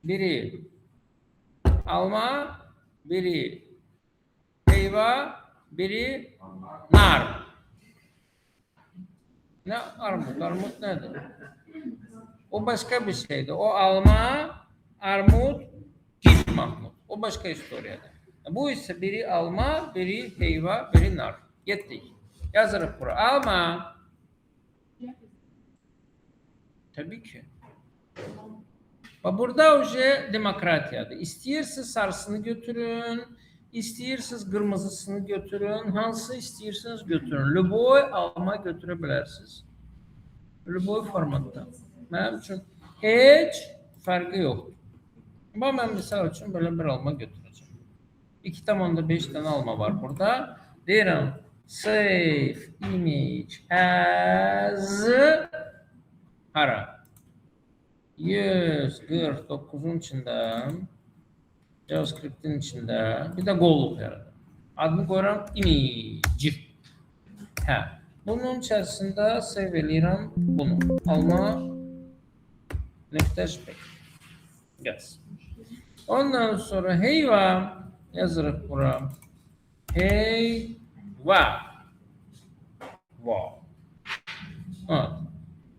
biri alma, biri meyve, biri nar. Ne armut? Armut nedir? O başka bir şeydi. O alma, armut, cilt mahmut. O başka historiyadır. Bu ise biri alma, biri meyve, biri nar. Yettik. Yazırıq bura. Alma. Tabii ki. Burada oje demokratiyadır. İstəyirsiniz sarısını götürün, istəyirsiniz qırmızısını götürün, hansı istəyirsiniz götürün. Lüboy alma götürə bilərsiniz. Lüboy formatda. Mənim üçün heç fərqi yoxdur. Amma mən misal üçün belə bir alma götürəcəm. 2,5 dənə alma var burada. Deyirəm save image as hara? 149'un içində, JavaScript'in içində bir də qovluq yaradır. Adını qoyuram image. Hə. Bunun içərisində save eləyirəm bunu. Alma nöqtə.jpg. Yes. Ondan sonra heyva yazırıq bura. Heyva. Wow. Evet.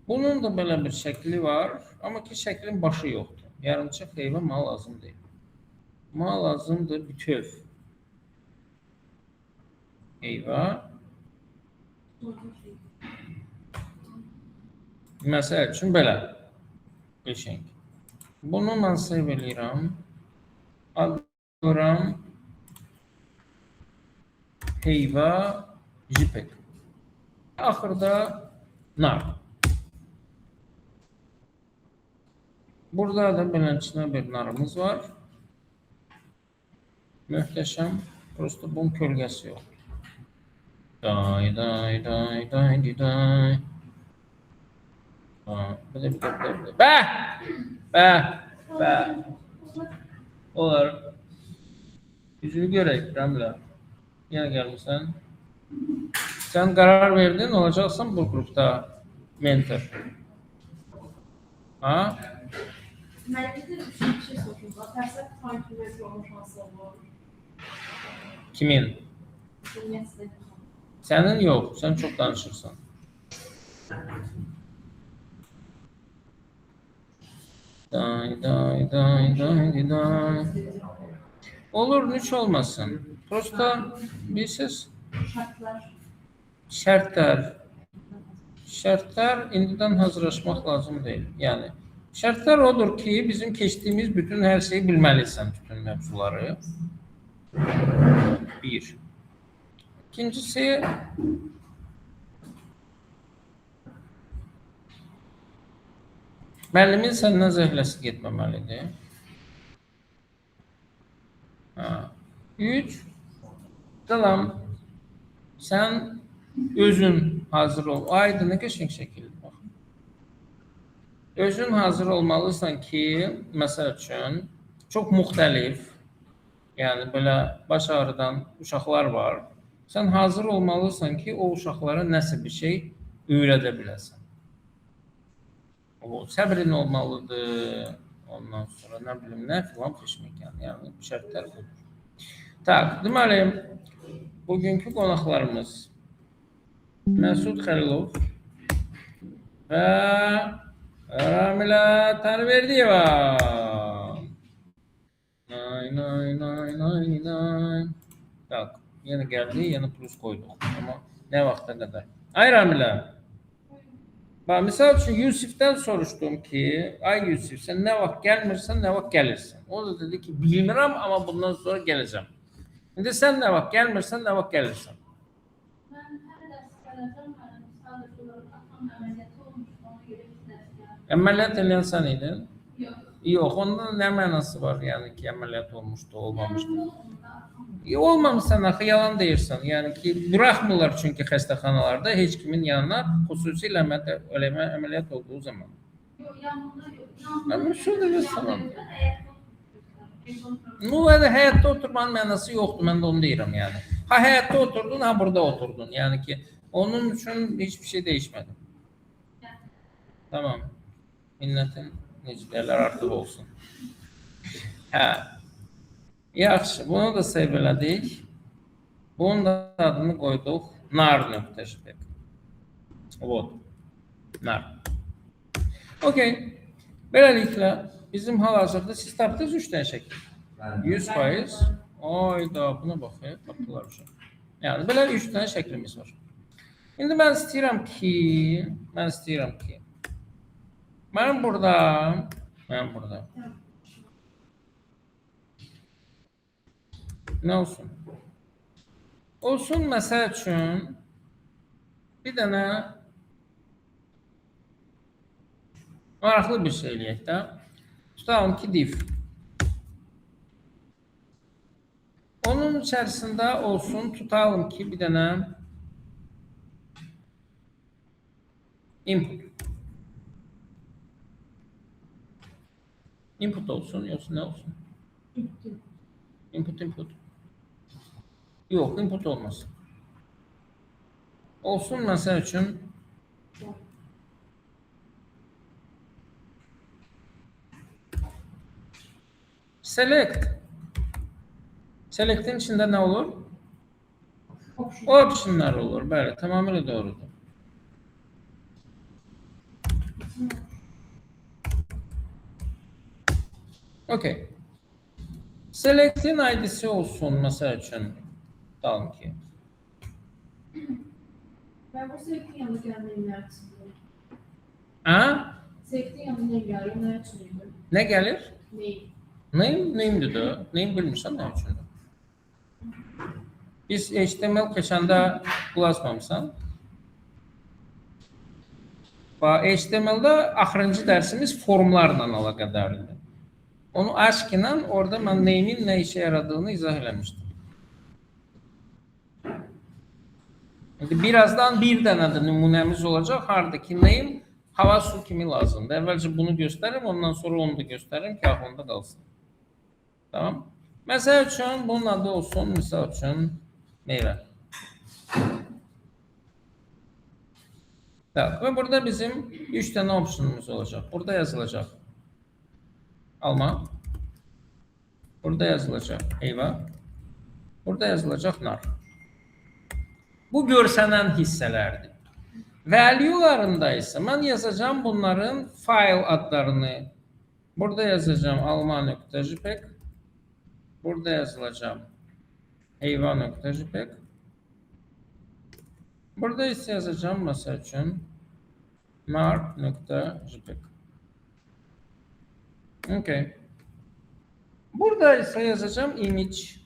Bunun da belə bir şəkli var. Amma ki şəklin başı yoxdur. Yarımçıq heyva mal lazım deyil. Mal lazımdır bütöv. Heyva. Məsəl üçün belə. Qəşəng. Bunu mən save eləyirəm. Adıram. Heyva. JPEG. Axırda nar. Burada da beləçinə bir narımız var. Möhtəşəm. Prosta bunun kölgəsi yox. Day. Bir də. Bəh. Olar. Üzünü görək, Rəmlə. Yenə gəlmişsən. Sən qərar verdin, olacaqsan bu qrupda mentor. Ha? Mələkdə bir şey soruşum. Bakarsak takip olma şansı var. Kimin? Sənin yox, sən çox danışırsan. Day. Olur, hiç olmasın. Prosta bilirsiniz. Şərtlər indidən hazırlaşmaq lazım deyil. Yəni, şərtlər odur ki, bizim keçdiyimiz bütün hər şeyi bilməlisən, bütün mövzuları. Bir. İkincisi, müəllimin səndən zəhləsi getməməlidir. 3. Qalam, sən özün hazır ol. Aydı nə qəşəng şəkildə bax. Özün hazır olmalısan ki, məsəl üçün, çox müxtəlif, yəni belə baş ağrıdan uşaqlar var. Sən hazır olmalısan ki, o uşaqlara nəsə bir şey öyrədə biləsən. O səbrin olmalıdır. Ondan sonra nə bilim nə filan peşməkan. Yəni şərtlər budur. Tak, deməli, bugünkü qonaqlarımız Məsud Xəlilov və Ramilə Tanrıverdiyeva. Nay. Tak, yenə gəldi, yenə plus qoyduq. Amma nə vaxta qədər? Ay Ramilə. Bax, misal üçün Yusifdən soruşdum ki, ay Yusif, sən nə vaxt gəlmirsən, nə vaxt gəlirsən? O da dedi ki, bilmirəm, amma bundan sonra gələcəm. İndi sən nə vaxt gəlmirsən, nə vaxt gəlirsən? Mən hər dərs gələcəm, mən sadəcə olaraq atam əməliyyatı olmuş, ona görə bir dərs gələcəm. Əməliyyat eləyən sən idin? Yox. Yox, onda nə mənası var, yəni ki, əməliyyat olmuşdu, olmamışdı? Olmamışsan axı, yalan deyirsən. Yəni ki, buraxmırlar çünki xəstəxanalarda heç kimin yanına xüsusilə əməliyyat olduğu zaman. Yox, yanımda yox. Amma şurada göstərəm. Həyatda oturmanın mənası yoxdur, mən də onu deyirəm yəni. Ha, həyatda oturdun, ha, burada oturdun. Yəni ki, onun üçün hiçbir şey değişmədi. Tamam. Minnetin necə deyirlər, artıq olsun. Hə. Yaxşı, bunu da save elədik. Bunun da adını qoyduq nar.jpg. Вот. Nar. Okey. Beləliklə bizim hal-hazırda siz tapdınız 3 dənə şəkil. 100%. Ayda buna bax ya, tapdılar uşaq. Yəni belə 3 dənə şəklimiz var. İndi mən istəyirəm ki, mən burada nə olsun? Olsun məsəl üçün bir dənə maraqlı bir şey eləyək də. Tutalım ki div. Onun içərisində olsun, tutalım ki bir dənə input. Input olsun, yoxsa nə olsun? Input. Yox, input olmasın. Olsun məsəl üçün select. Select'in içində nə olur? Optionlar olur. Bəli, tamamilə doğrudur. Okay. Select'in ID'si olsun məsəl üçün. Tutalım ki. Ben bu select'in yanına gelmeyi ne açıyorum? Ha? Select'in yanına geliyorum, ne açıyorum? Nə gəlir? Name. Name'dir də. Name bilmirsən nə üçündür? Biz HTML keçəndə bulaşmamısan. HTML-da axırıncı dərsimiz formlarla əlaqədardır. Onu aşkla orada mən name'in nə işə yaradığını izah eləmişdim. İndi birazdan bir dənə də nümunəmiz olacaq. Hardakı name hava su kimi lazımdır. Əvvəlcə bunu göstərim, ondan sonra onu da göstərim ki, aklında qalsın. Tamam. Məsəl üçün bunun adı olsun, misal üçün meyvə. Və burada bizim 3 dənə optionumuz olacaq. Burada yazılacaq alma. Burada yazılacaq heyva. Burada yazılacaq nar. Bu görsənən hissələrdir. Value'larında isə mən yazacağım bunların file adlarını. Burada yazacağım alma.jpg. Burada yazılacağım heyva.jpg. Burada ise yazacağım mesela için nar.jpg. Okay. Burada ise yazacağım image.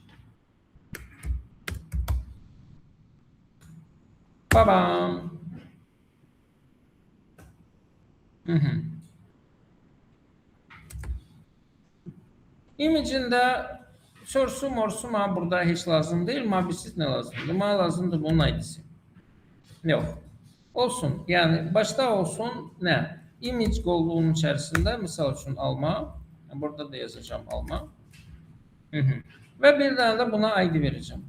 Babam. Image'in de source'u morsu burada hiç lazım değil. Mabisiz ne lazımdır? Ma lazımdır bunun ID'si. Yok. Olsun. Yani başta olsun ne? Image olduğunun içerisinde misal için alma. Burada da yazacağım alma. Ve bir tane de buna ID vereceğim.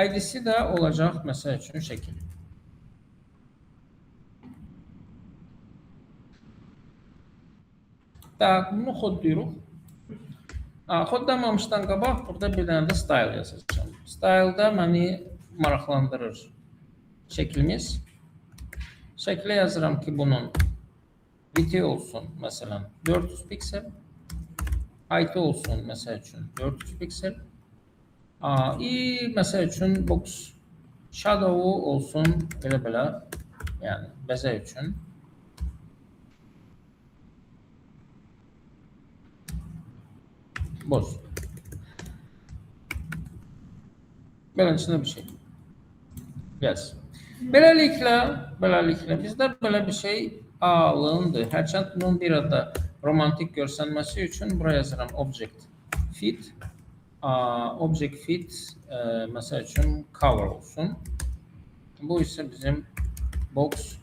ID'si de olacak mesela için şekil. Tak, bunu kodluyoruz. Kodlamamışdan qabaq burada bir dənə də style yazacağım. Style'da məni maraqlandırır şəklimiz. Şəklə yazıram ki, bunun width olsun, məsələn, 400 piksel. Height olsun, məsəl üçün, 400 piksel. Məsəl üçün, box shadow'u olsun, belə-belə, yəni, bəzək üçün. Boz. Beləncə bir şey. Yes. Beləliklə bizdə belə bir şey alındı. Hərçənd bunun bir adı romantik görsənməsi üçün buraya yazıram object fit. Object fit məsəl üçün cover olsun. Bu isə bizim box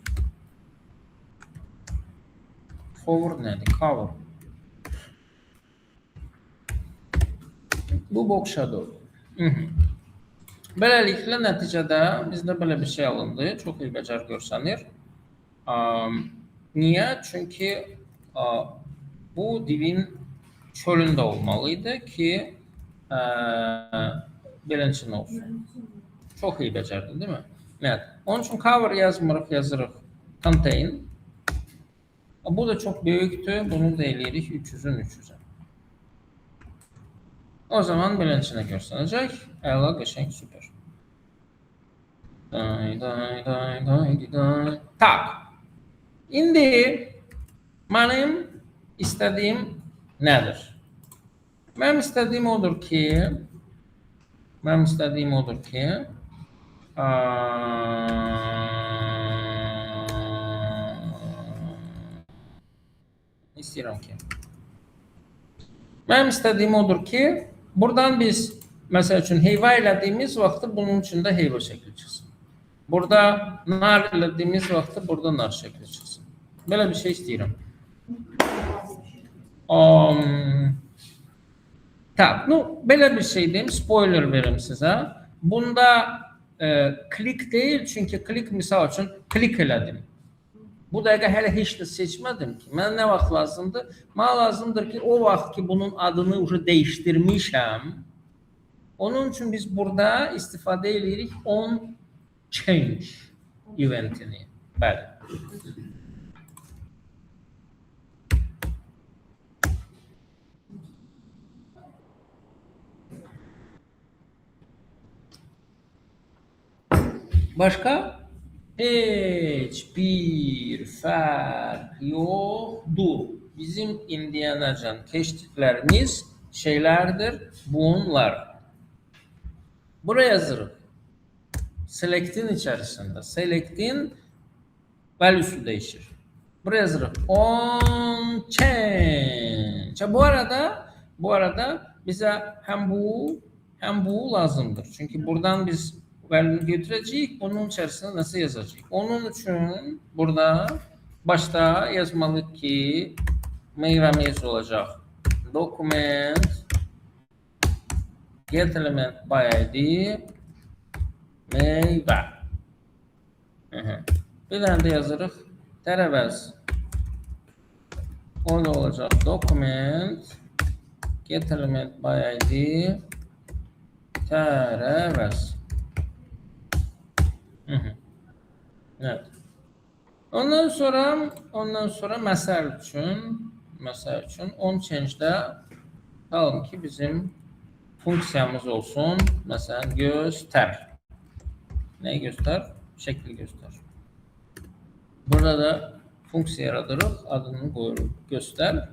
cover nədir? Cover. Bu box shadow. Beləliklə nəticədə bizdə belə bir şey alındı. Çox ilbəcər görsənir. Niyə? Çünki bu divin çölündə olmalıydı ki, birinci nə olsun. Çox iyi becərdin, değil mi? Evet. Onun için cover yazmırıq, yazırıq contain. Bu da çok büyüktü. Bunu da eləyirik 300'ün 300'e. O zaman birincisine göstərecək. Əla, qəşəng, süper. Tak. İndi mənim istədiyim nədir? Mənim istədiyim odur ki, buradan biz məsəl üçün heyva elədiyimiz vaxtı bunun içində heyva şəkli çıxsın. Burada nar elədiyimiz vaxtı burada nar şəkli çıxsın. Belə bir şey istəyirəm. Tak, belə bir şey deyim, spoiler verim sizə. Bunda klik deyil, çünki klik misal üçün klik elədim. Bu dəqiqə hələ heç də seçmədim ki, mənə nə vaxt lazımdır? Mənə lazımdır ki, o vaxt ki, bunun adını dəyişdirmişəm, onun üçün biz burada istifadə edirik on change eventini. Bəli. Başqa? Heç bir fərq yoxdur. Bizim indiyənəcən keçdiklərimiz şeylərdir bunlar. Buraya yazırıq. Select'in içərisində. Select'in value'su dəyişir. Buraya yazırıq. On change. Bu arada bizə həm bu lazımdır. Çünki buradan biz value götürəcəyik, bunun içərisində nəsə yazacağıq. Onun üçün burada başda yazmalıyıq ki, meyvəmiz olacaq. Document get element by id meyvə. Bir dənə də yazırıq. Tərəvəz. Orada olacaq. Document get element by id tərəvəz. Evet. Ondan sonra məsəl üçün on change-də qalın ki, bizim funksiyamız olsun. Məsələn, göstər. Nəyi göstər? Şəkli göstər. Burada da funksiya yaradırıq, adını qoyuruq. Göstər.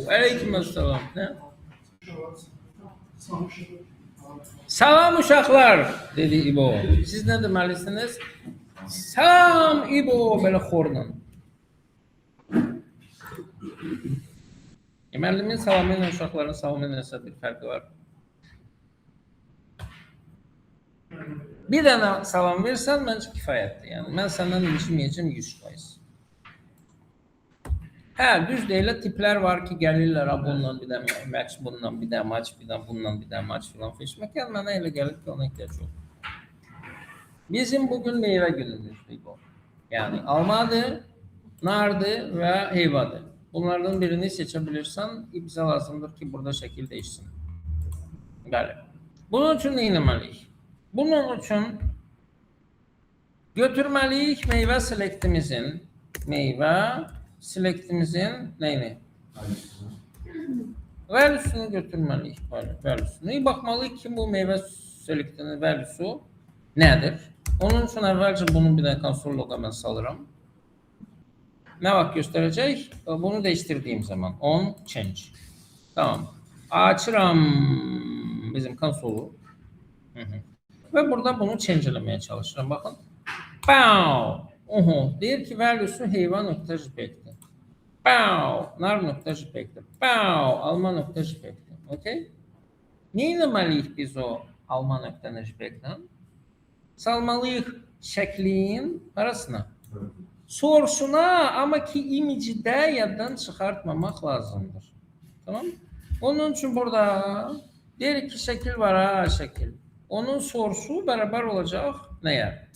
Aleykümselam. Salam uşaqlar, dedi İbo. Siz nə deməlisiniz? Salam İbo, belə xorla. Müəllimin salamı ilə uşaqların salamı ilə bir fərqi var. Bir dənə salam versən, məncə kifayətdir. Yəni, mən səndən inciməyəcəm 100%. Hə, düz deyilə tiplər var ki, gəlirlər, bundan bir dənə match, bundan bir dənə match, bundan bir dənə match filan seçmək. Yəni, mənə elə gəlir ki, ona ehtiyac yoxdur. Bizim bugün meyvə günümüzdür bu. Yəni, almadır, nardır və heyvadır. Bunlardan birini seçə bilirsən, bizə lazımdır ki, burada şəkil dəyişsin. Bəli. Bunun üçün nə etməliyik? Bunun üçün götürməliyik meyvə selectimizin neyini? Value'sunu götürməliyik. Value'sunu. Baxmalıyıq ki, bu meyvə selectinin value'su nədir? Onun üçün əvvəlcə bunu bir dənə konsol loqa mən salıram. Nə vaxt göstərəcək? Bunu dəyişdirdiyim zaman. On change. Tamam. Açıram bizim konsolu. Və burada bunu change eləməyə çalışıram. Baxın. Deyir ki, value'su heyvan.jpg-dir. Pow. Nar.jpeg'dir. Pow. Alman.jpeg'dir. Okey? Ne etməliyik biz o Alman.jpeg'dən? Salmalıyıq şəklin arasına. Source'una ama ki imiji de yaddan çıkartmamak lazımdır. Tamam? Onun için burada diğer iki şekil var ha şekil. Onun source'u beraber olacak neye?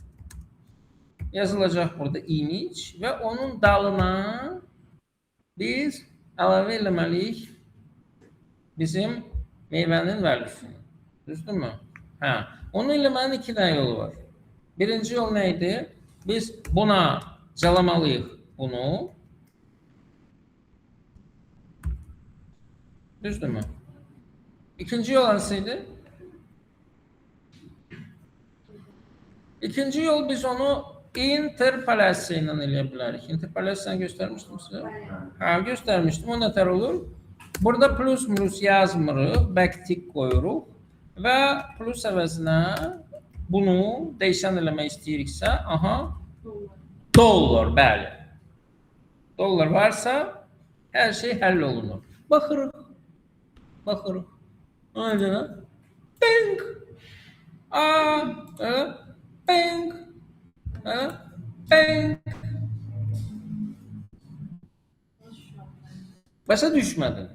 Yazılacak burada image ve onun dalına biz əlavə eləməliyik bizim meyvenin valuesunu. Düzdür mü? Ha. Onu eləmənin iki tane yolu var. Birinci yol neydi? Biz buna calamalıyıq bunu. Düzdür mü? İkinci yol hansıydı? İkinci yol biz onu interpolasiya ilə eləyə bilərik. Interpolasiyanı göstermiştim size. Ha, göstermiştim. O nətər olur? Burada plus minus yazmırıq, backtick koyuruq və plus əvəzinə bunu dəyişən eləmək istəyiriksə, aha, dollar, bəli. Dollar varsa hər şey həll olunur. Baxırıq. Baxırıq. Ona görə bang. Bang. Bang. Başa düşmədin.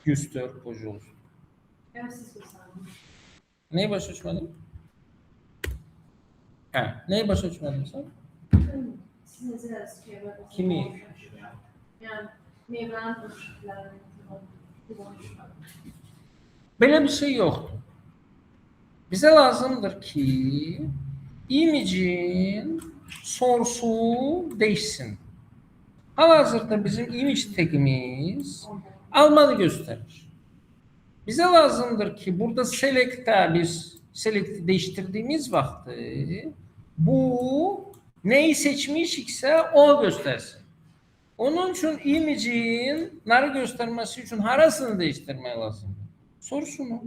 Göstər, hoca olsun. Ben siz gösterdim. Neyi başa düşmədin? Hə, neyi başa düşmədin sən? Siz ne ziyarət ki? Kimi? Yani meyvelerin konuştuklarını konuşmak. Belə bir şey yoxdur. Bizə lazımdır ki, imicin source'u değişsin. Hal-hazırda bizim image tagimiz Almanı gösterir. Bize lazımdır ki burada select'te biz select'i değiştirdiğimiz vakti bu neyi seçmişikse o göstersin. Onun için image'in narı göstermesi için harasını değiştirmeye lazım. Source'unu.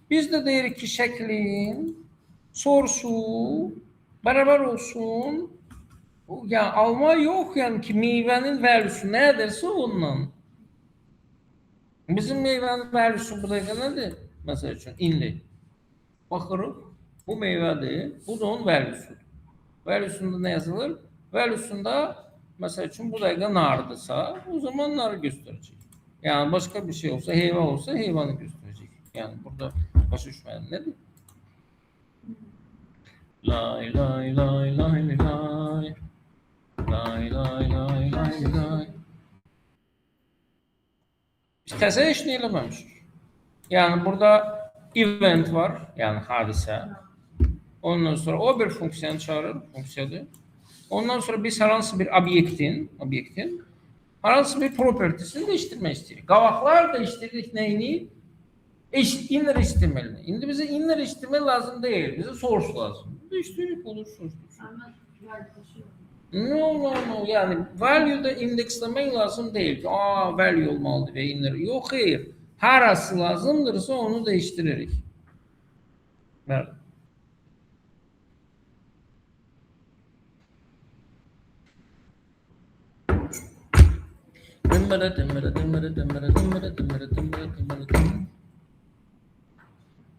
Biz de deyirik ki şeklin source'u beraber olsun. Ya alma yok yani ki meyvenin value'su nedirse ondan. Bizim meyvenin value'su burada nedir? Mesela için indi. Baxırıq, bu meyvedir, bu da onun value'sudur. Value'sunda ne yazılır? Value'sunda mesela için bu dəqiqə nardısa, o zaman narı gösterecek. Yani başka bir şey olsa, heyvan olsa heyvanı gösterecek. Yani burada başa düşməyən nedir? Lay lay lay lay lay. Lay lay lay lay lay. Biz təzə iş nə eləməmişik. Yani burada event var, yani hadise. Ondan sonra o bir fonksiyanı çağırır, fonksiyadır. Ondan sonra biz herhangi bir obyektin herhangi bir propertisini değiştirmək istəyirik. Qavaqlar değiştirdik neyini? Inner HTML'ini. İndi bize inner HTML lazım değil, bize source lazım. Değiştirdik olur source. Ama var taşıyor. No. Yani value'da indekslemek lazım değil. Value olmalıdır ve inner. Yok hayır. Harası lazımdırsa onu değiştirerek. Nerede?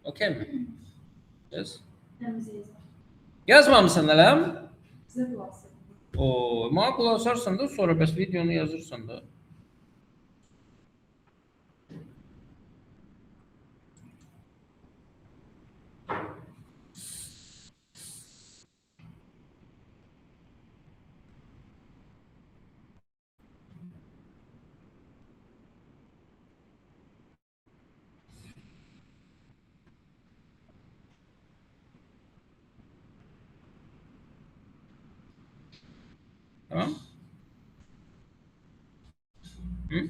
Okey mi? Yes. Temiz yazar. Yazmamışsın lan. Size kulak sakın. O, makul asarsan da sonra bəs videonu yazırsan da. Tamam? Hı?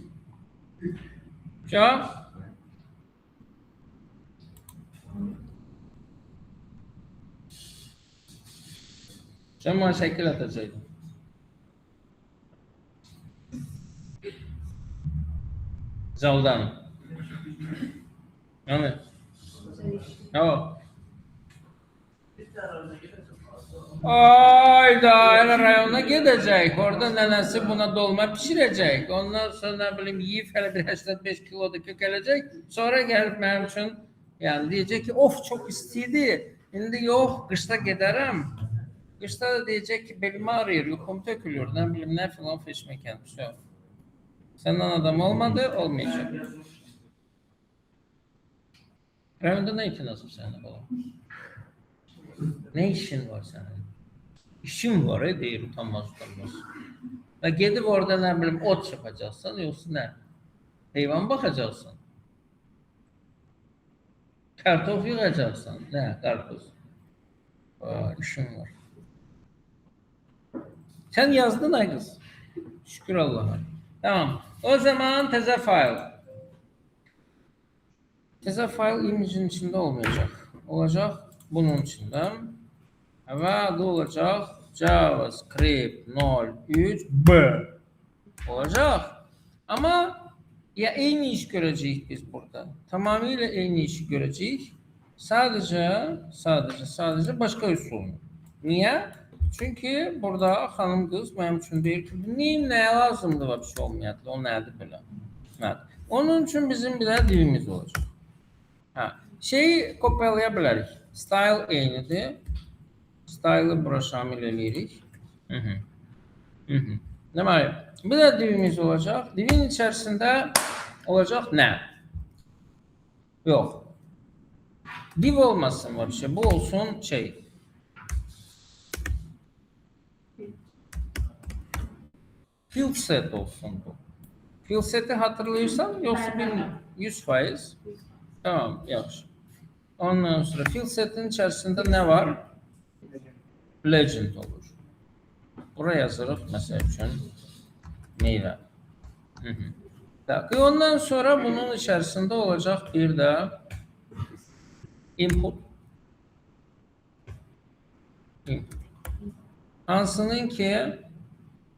Ya? Sen bana şekil atacaktın. Zaldan. Yani. Güzel iş. Tamam. Ayda elə rayona gedəcək. Orada nənəsi buna dolma pişirəcək. Ondan sonra nə bilim yeyib hələ bir 85 kilo da kökələcək. Sonra gəlib mənim üçün yəni deyəcək ki, of çox istiydi. İndi yox, qışda gedərəm. Qışda da deyəcək ki, belim ağrıyır, yuxum tökülür, nə bilim nə filan feşməkən. Səndən adam olmadı, olmayacaq. Rayonda nə üçün nasıl sənə bala? Ne işin var senin? İşin var deyir utanmaz. Ya gedib orada ne bileyim ot yapacaksan yoksa ne? Heyvan bakacaksın. Kartof yığacaksan. Ne? Karpuz. İşin var. Sen yazdın ay kız. Şükür Allah'a. Tamam. O zaman teze file. Teze file image'in içinde olmayacak. Olacak bunun içinde. Ve adı olacak JavaScript 03B olacak. Ama ya aynı iş göreceğiz biz burada. Tamamıyla aynı işi göreceğiz. Sadece başka üsulunu. Niye? Çünkü burada hanım kız benim için deyir ki neyim neye lazımdı var bir şey olmayatlı. O nerede böyle? Evet. Onun için bizim bir de dilimiz olacak. Ha. Şeyi kopyalayabiliriz. Style aynıdır. Style'ı bura şamil edirik. Demek bir de divimiz olacak. Divin içerisinde olacak ne? Yok. Div olmasın var bir şey. Bu olsun şey. Field set olsun bu. Field set'i hatırlıyorsan yoksa bir 100%. Tamam, yaxşı. Ondan sonra field set'in içerisinde ne var? Legend olur. Buraya yazırıq mesela üçün meyve. Ondan sonra bunun içerisinde olacak bir de input. Hansının ki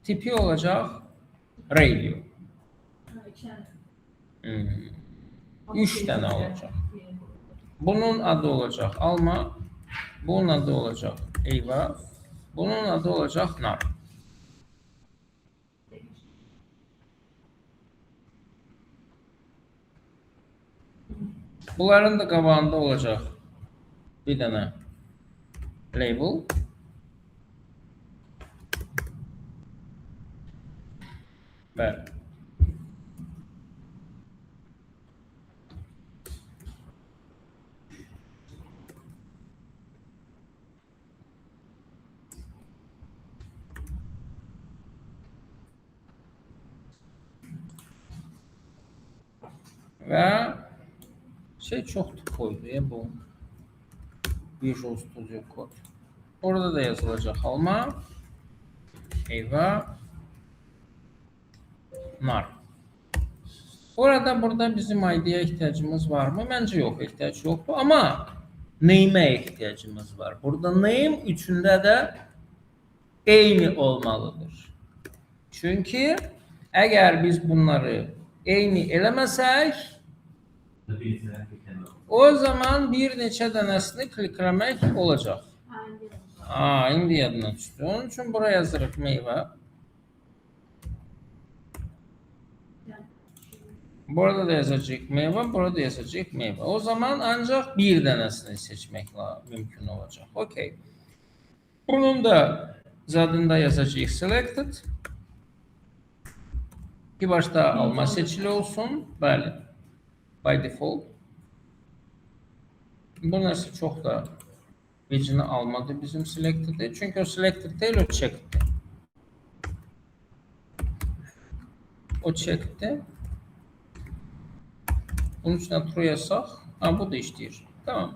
tipi olacak radio. 3 tane olacak. Bunun adı olacak alma. Bunun adı olacak eyvah. Bunun adı olacak nar. Bunların da qabağında olacak bir tane label. Bəli. Və şey çox koydu ya bu Visual Studio Code. Orada da yazılacak alma, eyvah, nar. Burada bizim ID'ye ihtiyacımız var mı? Bence yok, ihtiyaç yoktu ama name'e ihtiyacımız var. Burada name üçünde de aynı olmalıdır. Çünkü eğer biz bunları aynı eləməsək, o zaman bir neçə dənəsini klikləmək olacaq. İndi yadına düşdü. Onun için buraya yazırıq meyve. Burada da yazacağıq meyve, burada yazacağıq meyve. O zaman ancak bir dənəsini seçmək mümkün olacaq. Okay. Bunun da zadında yazacağıq selected. Ki başta alma seçili olsun. Bəli. By default. Bu nəsə çox da vecini almadı bizim selected'i. Çünkü o selected değil, o checked'di. O checked'di. Bunun içine true yazsaq. Bu da işləyir. Tamam.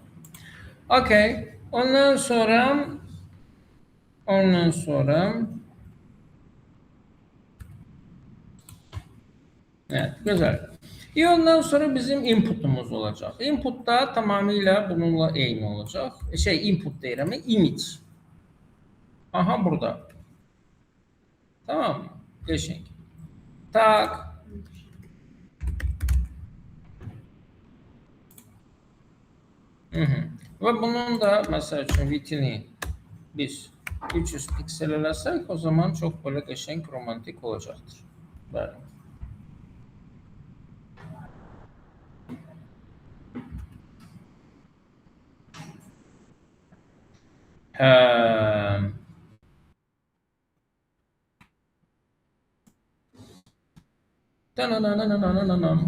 Okay. Ondan sonra evet, güzel. Ondan sonra bizim inputumuz olacak. Input da tamamıyla bununla aynı olacak. Input değil ama image. Aha burada. Tamam mı? Geçin. Tak. Ve bunun da mesela için vitrini biz 300 piksel eləsək, o zaman çox böyle qəşəng, romantik olacaqdır. Bəli. Hə.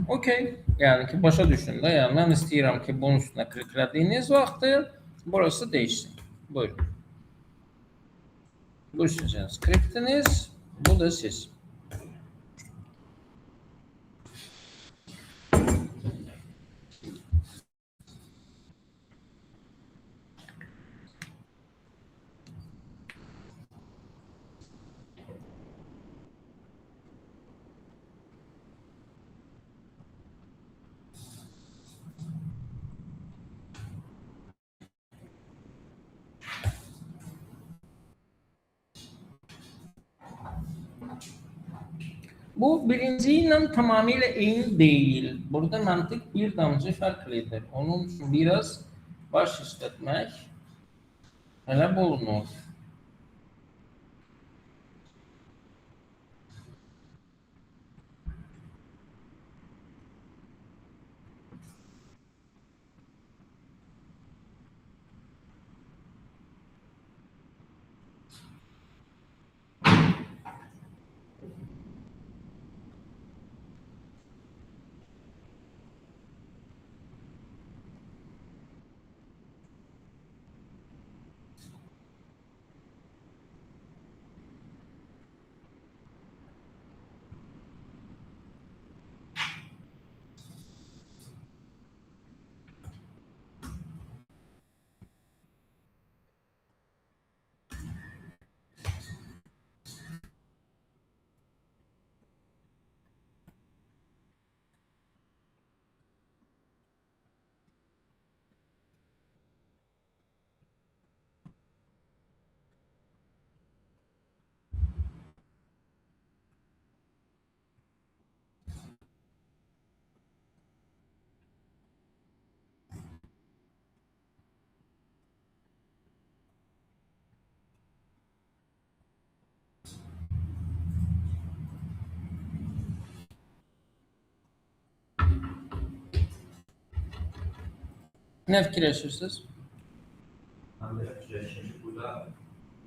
Okey. Yani ki başa düşün də. Yəni mən istəyirəm ki bunun üstünə kliklədiyiniz vaxtı burası değişsin. Buyurun. Bu sizin skriptiniz, bu da siz. Bu birinciyle tamamıyla eyni değil. Burada mantık bir damcı farklıdır. Onun için biraz baş işletmek hele bulunur. Ne fikirləşirsiniz? Ben de şimdi burada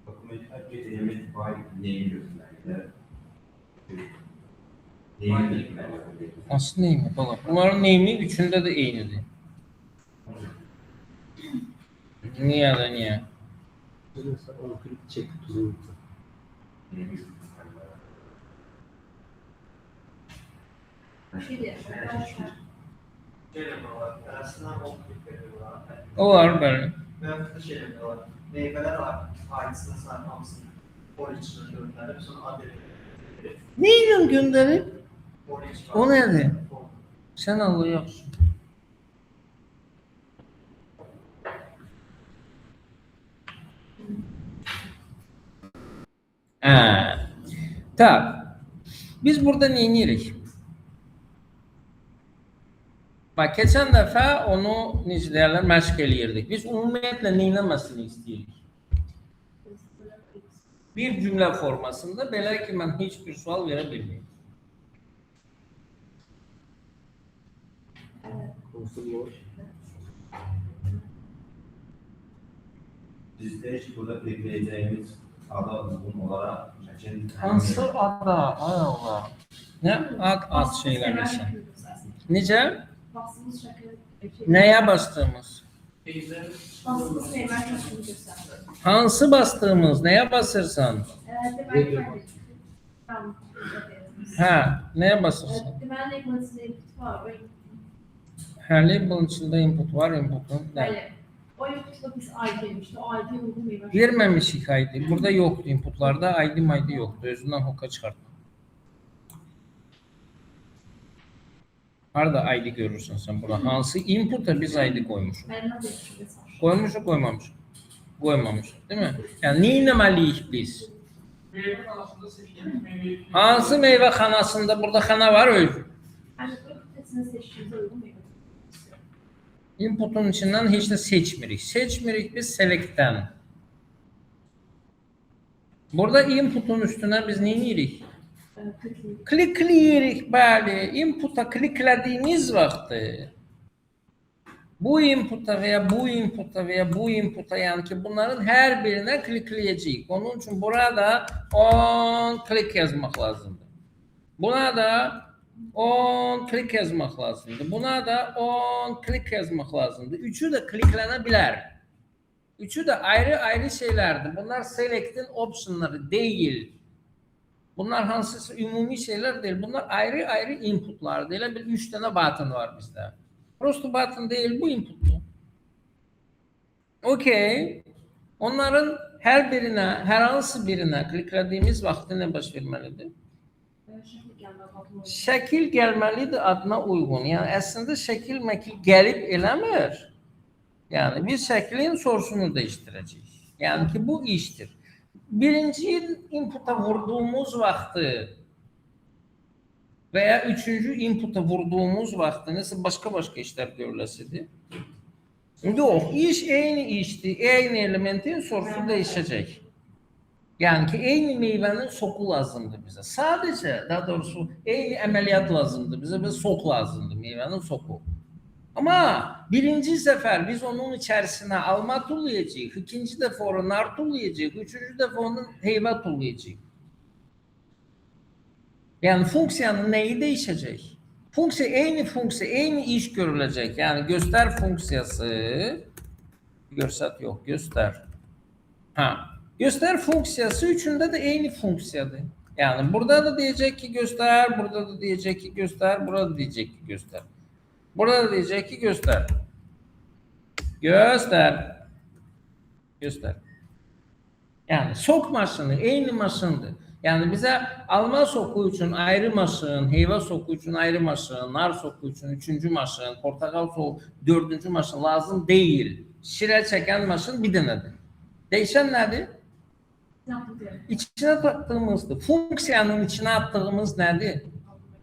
dokumenter bir element var neyi gösterdi? Neyi Nasıl neymi? Bak, bunların neymi üçünde de eynidir. Niye de niye? Mesela onu klip çek tuzu. Bir şey diyeyim. Arkadaşlar. Arasından oldukları var. O var böyle. Ve şeyler var. Meyveler var. Ailesine sahip hamsın. Onun için gönderip sonra adeli. Neyle gönderip? Orange var. O nerede? Sen alıyorsun. Tak. Biz burada neyinirik? Bak geçen dəfə onu necə deyirlər, məşq eləyirdik. Biz ümumiyyətlə neynəməsini istəyirik? Bir cümlə formasında belə ki, mən heç bir sual verə bilməyim. Konusu boş. Bizde hiç burada belirleyeceğimiz ada uygun olarak çekin. Hansı ada? Ay Allah. Nə ad şeyləmirsən? Necə? Bastığımız şarkı. Nəyə bastığımız? Bastığımız meyve şarkını gösterdi. Hansı bastığımız? Nəyə basırsan? Tamam. Hə, nəyə basırsan? Deməli, ekmeğinde input var. Hə, labelin içində input var, inputun. Bəli. O inputla biz ID demişti. O ID uygun meyve şarkı. Verməmişik ID. Burada yoxdur inputlarda, ID yoxdur. Özündən hoka çıxartma. Harada ID görürsən sən burada? Hansı inputa biz ID qoymuşuq? Ben nasıl yapacağım? Qoymuşuq, qoymamışıq. Qoymamışıq, değil mi? Yəni, nə etməliyik biz? Hansı meyvə xanasında burada xana var öz? Yani bu testini seçtiğimizde uygun meyve. Inputun içindən heç də seçmirik. Seçmirik biz selectdən. Burada inputun üstüne biz ne edirik? Klikli. Klikləyirik, bəli. Inputa kliklədiyimiz vaxtı bu inputa veya bu inputa veya bu inputa, yani ki bunların her birine klikleyeceğiz. Onun için burada 10 klik yazmak lazımdır. Buna da 10 klik yazmak lazımdır. Buna da 10 klik yazmak lazımdır. Üçü de kliklenebilir. Üçü de ayrı ayrı şeylerdir. Bunlar select'in optionları değil. Bunlar hansısa ümumi şeyler değil. Bunlar ayrı ayrı inputlardır. Elə bir 3 tane button var bizde. Prosto button değil, bu inputlu. Okey. Onların her birine, her hansı birine kliklediğimiz vaxtda ne baş vermelidir? Şekil gelmez. Aklıma. Şəkil gəlməlidir adına uyğun. Yəni əslində şəkil məkil gəlib eləmir. Yəni biz şəklin source'unu dəyişdirəcəyik. Yəni ki bu işdir. Birinci inputa vurduğumuz vaxtı veya üçüncü inputa vurduğumuz vaxtı nəsə başka işler görüləsidir. Yox, iş eyni işdir. Eyni elementin source'u dəyişəcək. Yani ki eyni meyvenin soku lazımdır bize. Sadece, daha doğrusu eyni əməliyyat lazımdır bize ve sok lazımdır, meyvenin soku. Ama birinci sefer biz onun içerisine alma tullayacağız, ikinci defa onu nar tullayacağız, üçüncü defa onu heyva tullayacağız. Yani funksiyanın neyi değişecek? Funksiya, eyni iş görülecek. Yani göster funksiyası, görsat yok, göster. Göster funksiyası üçünde de eyni funksiyadır. Yani burada da diyecek ki göster, burada da diyecek ki göster, burada da diyecek ki göster. Burada da diyecek ki göster. Göster. Göster. Yani sok maşını eyni maşındır. Yani bize alma soku için ayrı maşın, heyva soku için ayrı maşın, nar soku için üçüncü maşın, portakal soku dördüncü maşın lazım değil. Şirə çeken maşın bir denedir. Değişen nedir? İçine attığımızdır. Funksiyanın içine attığımız nedir?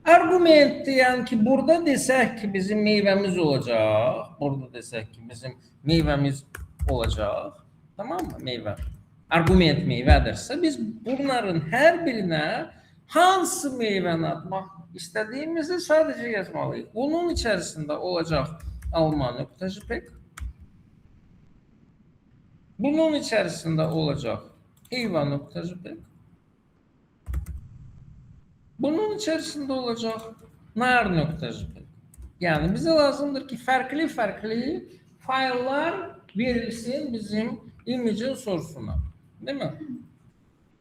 Argumentdir. Yani ki burada desək ki bizim meyvemiz olacak. Burada desək ki bizim meyvemiz olacak. Tamam mı? Meyve. Argument meyvedirsə biz bunların her birine hansı meyveni atmak istediğimizi sadece yazmalıyız. Bunun içerisinde olacak alma.jpg. Bunun içerisinde olacak heyva.jpg. Bunun içerisinde olacak nar.jpg. Yani bize lazımdır ki farklı failler verilsin bizim image'in source'una. Değil mi?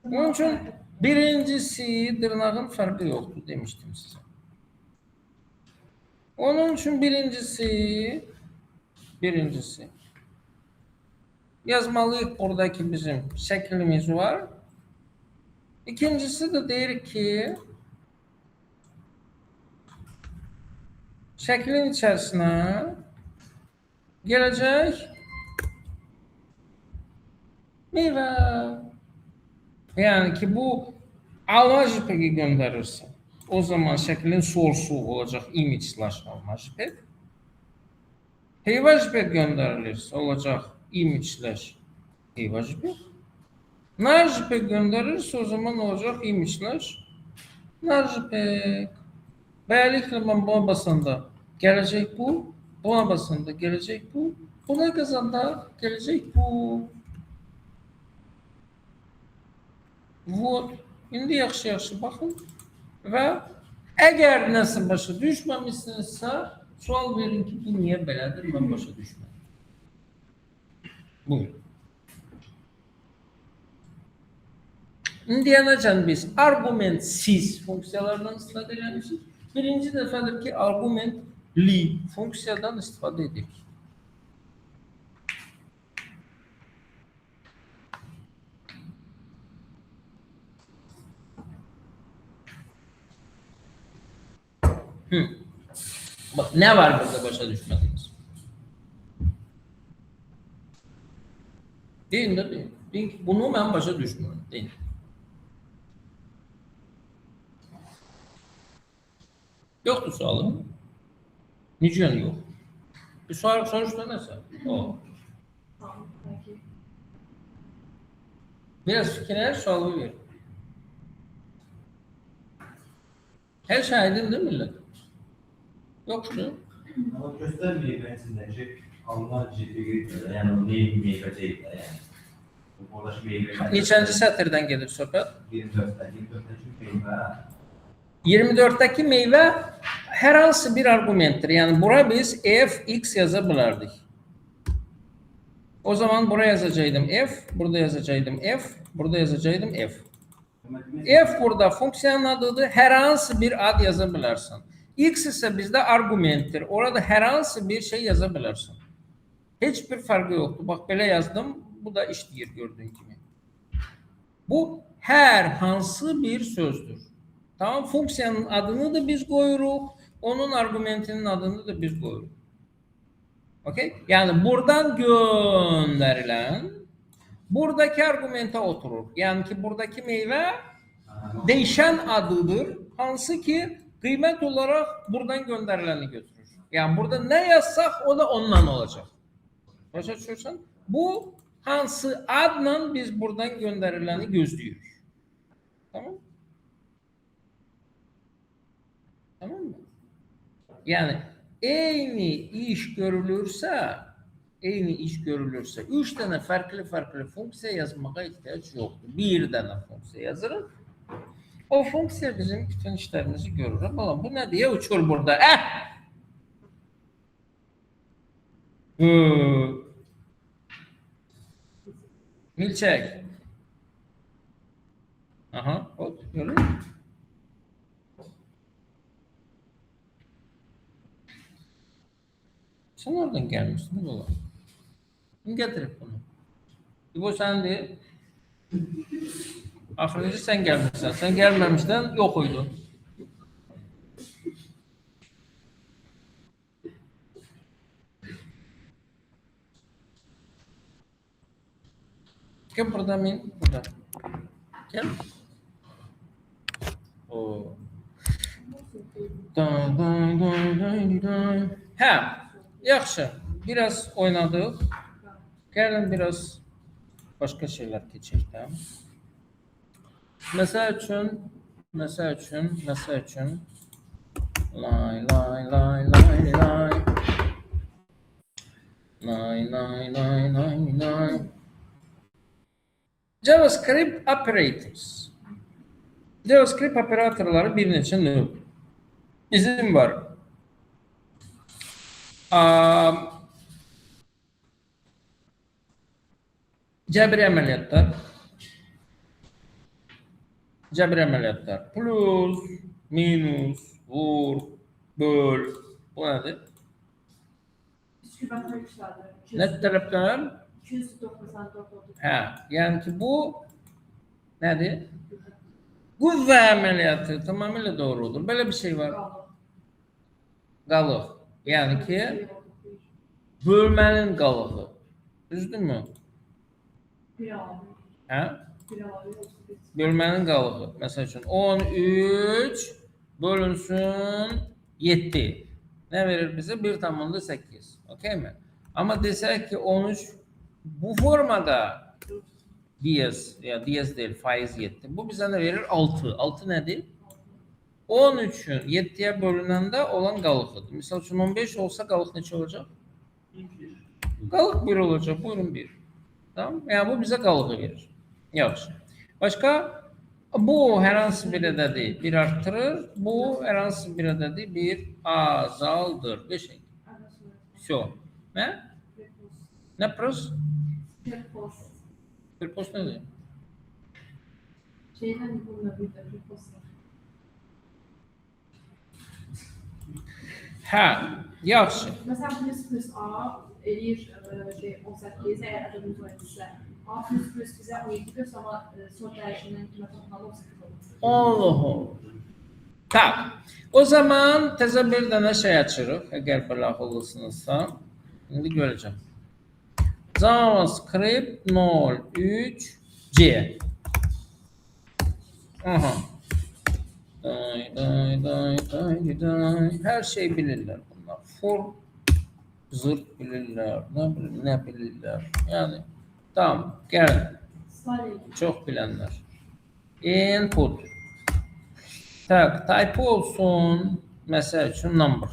Onun için birincisi dırnağın farkı yoktu demiştim size. Onun için birincisi yazmalıyıq buradaki bizim şeklimiz var. İkincisi de deyir ki şeklin içerisine gelecek meyve. Yani ki bu alma JPEG'i gönderirse o zaman şeklin source'u olacak image/alma.jpg. Heyva JPEG gönderilirse olacak image/heyva.jpg. Nar JPEG gönderirse o zaman olacak image/nar.jpg. Beləliklə ben buna basanda gelecek bu, buna basanda gelecek bu, buna kazanda gelecek bu. Вот. İndi yaxşı baxın və əgər nəsə başa düşməmişsinizsə, sual verin ki, bu niyə belədir, mən başa düşmədim. Buyurun. İndiyənəcən biz argumentsiz funksiyalardan istifadə eləmişik. Birinci dəfədir ki, argumentli funksiyadan istifadə edirik. Bak ne var burada başa düşmediniz? Deyin de deyin. Deyin ki bunu ben başa düşmüyorum. Deyin. Yoktu sualım. Niçin yok? Bir sonuçta neyse. O. Biraz fikirler sualı ver. Her şey aydın değil mi millet? Yoktu. Ama göstermeyi benzinleyecek alınan ciddi gitmeden yani o neyin meyveceydi yani. Oradaki meyve. Neçənci sətirdən gedir söhbət? 24'ten çünkü meyve. 24'deki meyve her hansı bir argumenttir. Yani bura biz f, x yazabilirdik. O zaman buraya yazacaktım f, burada yazacaktım f, burada yazacaktım f. F burada fonksiyanın adıdır. Her hansı bir ad yazabilirsin. X ise bizde argumenttir. Orada her hansı bir şey yazabilirsin. Hiçbir farkı yoktu. Bak böyle yazdım. Bu da işleyir gördüğün gibi. Bu her hansı bir sözdür. Tamam, fonksiyanın adını da biz koyuruq, onun argumentinin adını da biz koyuruq. Okay? Yani buradan gönderilen buradaki argumente oturur. Yani ki buradaki meyve değişen adıdır. Hansı ki kıymet olarak buradan gönderileni götürür. Yani burada ne yazsak o da ondan olacak. Başa düşürsən? Bu hansı adla biz buradan gönderileni gözlüyoruz. Tamam? Tamam mı? Yani eyni iş görülürse 3 tane farklı fonksiya yazmağa ihtiyaç yoktur. Bir tane fonksiya yazırıq. O fonksiya bizim bütün işlerimizi görür. Bakalım bu ne diye uçur burada? Milçek. Aha, bak görüyor musun? Sen oradan gelmişsin değil mi oğlum? Kim getirip bunu? Bu sendi. Axırıncı sen gelmişsin. Sen gelmemişten yok uydun. Gel burada min. Burada. Gel. Oo. Ha, yaxşı. Biraz oynadık. Gəlin biraz başka şeyler keçək də. Məsəl üçün lay lay lay lay lay lay lay lay lay lay JavaScript operators. JavaScript operatorları bir neçə növ. Bizim var. Cəbri əməliyyatlar. Plus, minus, vur, böl. Bu nədir? Nə tərəfdən? 294 oldu. Hə, yəni ki bu nədir? Qüvvə əməliyyatı tamamilə doğrudur. Belə bir şey var. Qalıq. Yəni ki bölmənin qalığı. Düzdürmü? Hə? Bölmənin qalığı. Məsəl üçün 13 bölünsün 7. Nə verir bizə? 1,8. Okey mi? Amma desək ki 13 bu formada diyez, ya diyez deyil, faiz 7. Bu bizə nə verir? 6. 6 nədir? 13'ün 7'ye bölünəndə olan qalığıdır. Misal üçün 15 olsa qalıq neçə olacaq? Qalıq 1 olacaq. Buyurun 1. Tamam? Yani bu bize qalığı verir. Yaxşı. Başka? Bu hər hansı bir ədədi bir artırır. Bu hər hansı bir ədədi bir azaldır. Beşik. Все. Ne? Ne pros? Prepost nedir? Şeyden bununla bir de prepost. Hə, yaxşı. Mesela plus A eləyir 18 eğer adımız oyuncusa. A bize 17 göz ama son dəyişindən qiymət oxumalı 18 olur. Allah. Tak. O zaman təzə bir dənə şey açırıq. Əgər belə ağıllısınızsa. İndi görəcəm. JavaScript 03C. Aha. Her şey bilirler bunlar. For zırt bilirler. Ne bilirler. Yani tamam. Gelin. İsmail Çok bilenler. Input. Tak, type olsun. Mesela için number.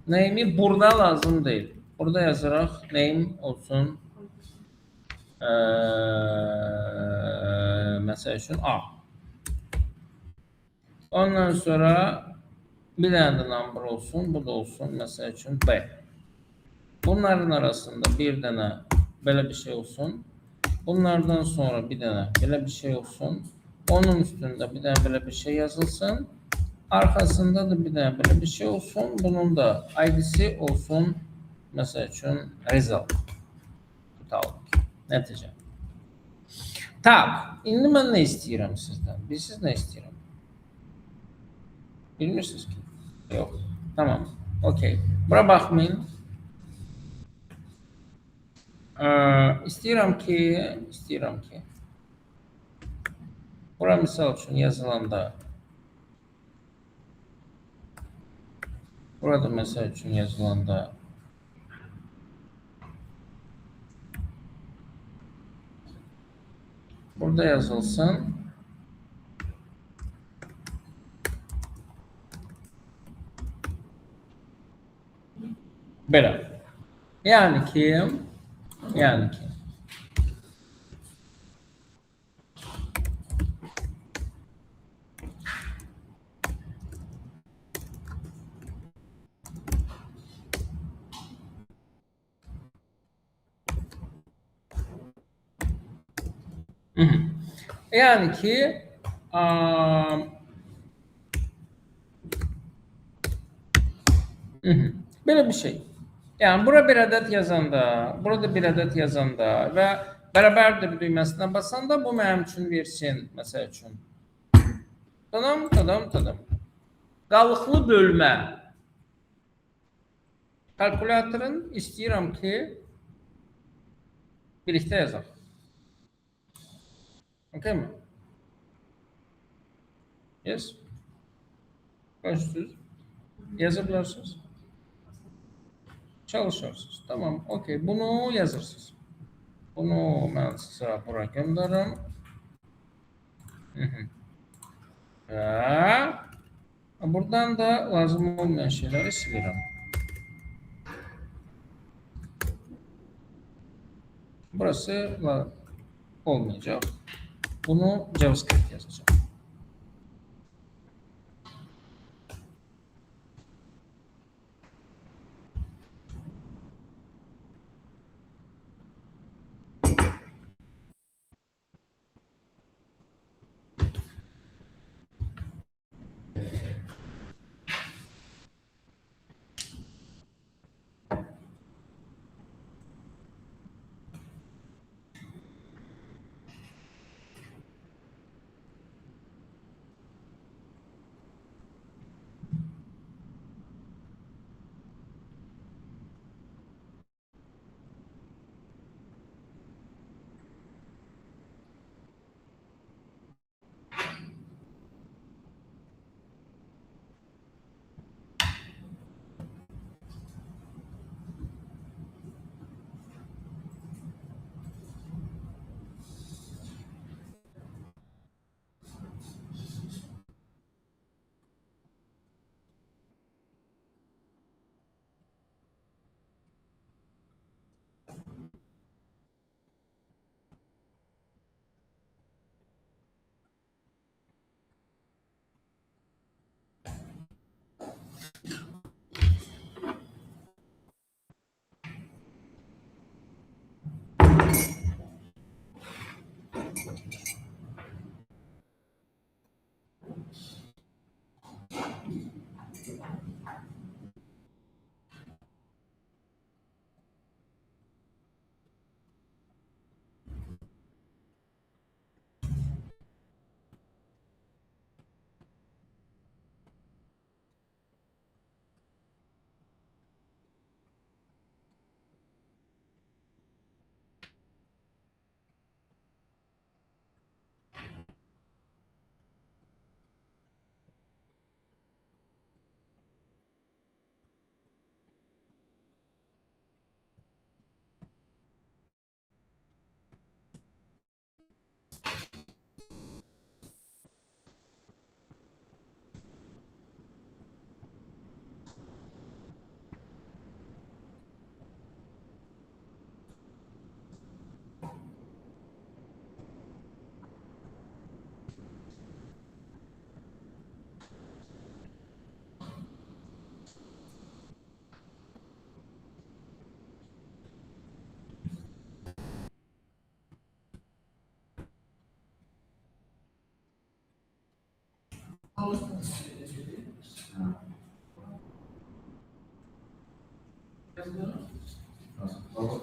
Name'i burada lazım değil. Burada yazaraq name olsun. Mesela için A. Ondan sonra bir tane de number olsun. Bu da olsun. Mesela için B. Bunların arasında bir tane böyle bir şey olsun. Bunlardan sonra bir tane böyle bir şey olsun. Onun üstünde bir tane böyle bir şey yazılsın. Arkasında da bir tane böyle bir şey olsun. Bunun da ID'si olsun. Mesela için result. Tutalım. Netice. Tak. İndi mən nə istəyirəm sizdən? Bilirsiniz nə istəyirəm? Bilmirsiniz ki? Yox. Tamam. Okey. Bura baxmayın. İstəyirəm ki bura misal üçün yazılanda burada məsəl üçün yazılanda burada yazılsın. Belə. Yani ki Hı -hı. Yani ki böyle bir şey. Yani bura bir adet yazanda, burada bir adet yazanda ve beraberdir düğmesine basanda bu mənim üçün versin mesela üçün. Tamam. Qalıqlı bölmə. Kalkulatorun istəyirəm ki birlikdə yazaq. Okay mi? Yes. Başsız. Yazabilirsiniz. Çalışırsınız. Tamam. Okey. Bunu yazırsınız. Bunu mən sizə bura göndərim. Buradan da lazım olmayan şeyləri silirəm. Burası olmayacaq. Bunu JavaScript yazacağım.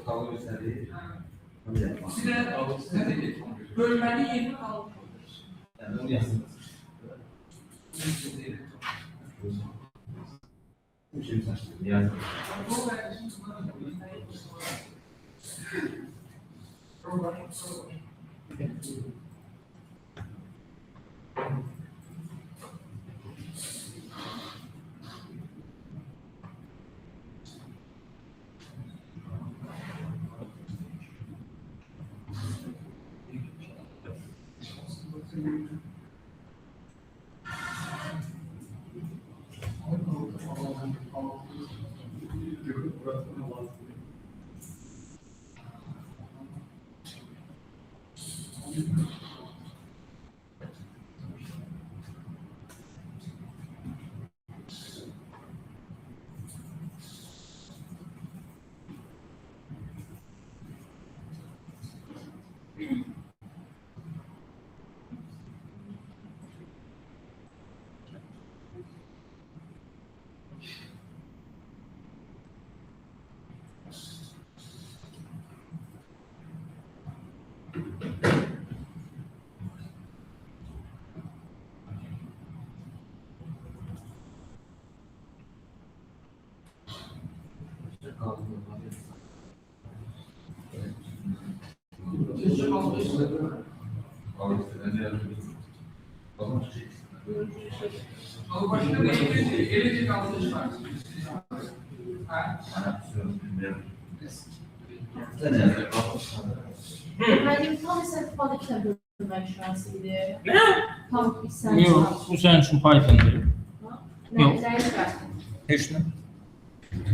Tavır gösterdiği. Onu yapmak. Bölmeli yeni kaldı. Yani onu yapsın. Şimdi saçtı. Yani. Ama başka bir elecek alışveriş var. Mənim tam sertifikatı iki tane bölünmək şansıydı. Ne? Tam iki tane Yok, bu senin için Python'dır. Yok. Hiç ne?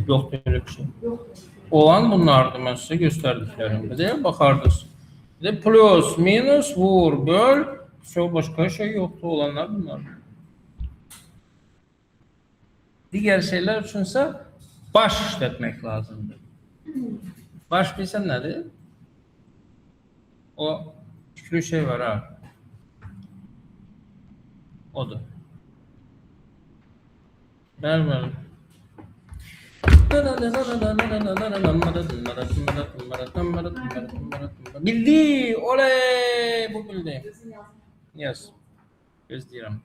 Yok böyle bir şey. Yok. Olan bunlardı ben size gösterdiklerim. Bir de bakardınız. Bir de plus, minus, vur, böl. Çok başka şey yoktu. Olanlar bunlar. Diğer şeyler üçünse baş işletmek lazımdır. Baş bilsen nedir? O tüklü şey var ha. Odur. Ver. Bildi. Oley. Bu bildi. Yes. Gözləyirəm.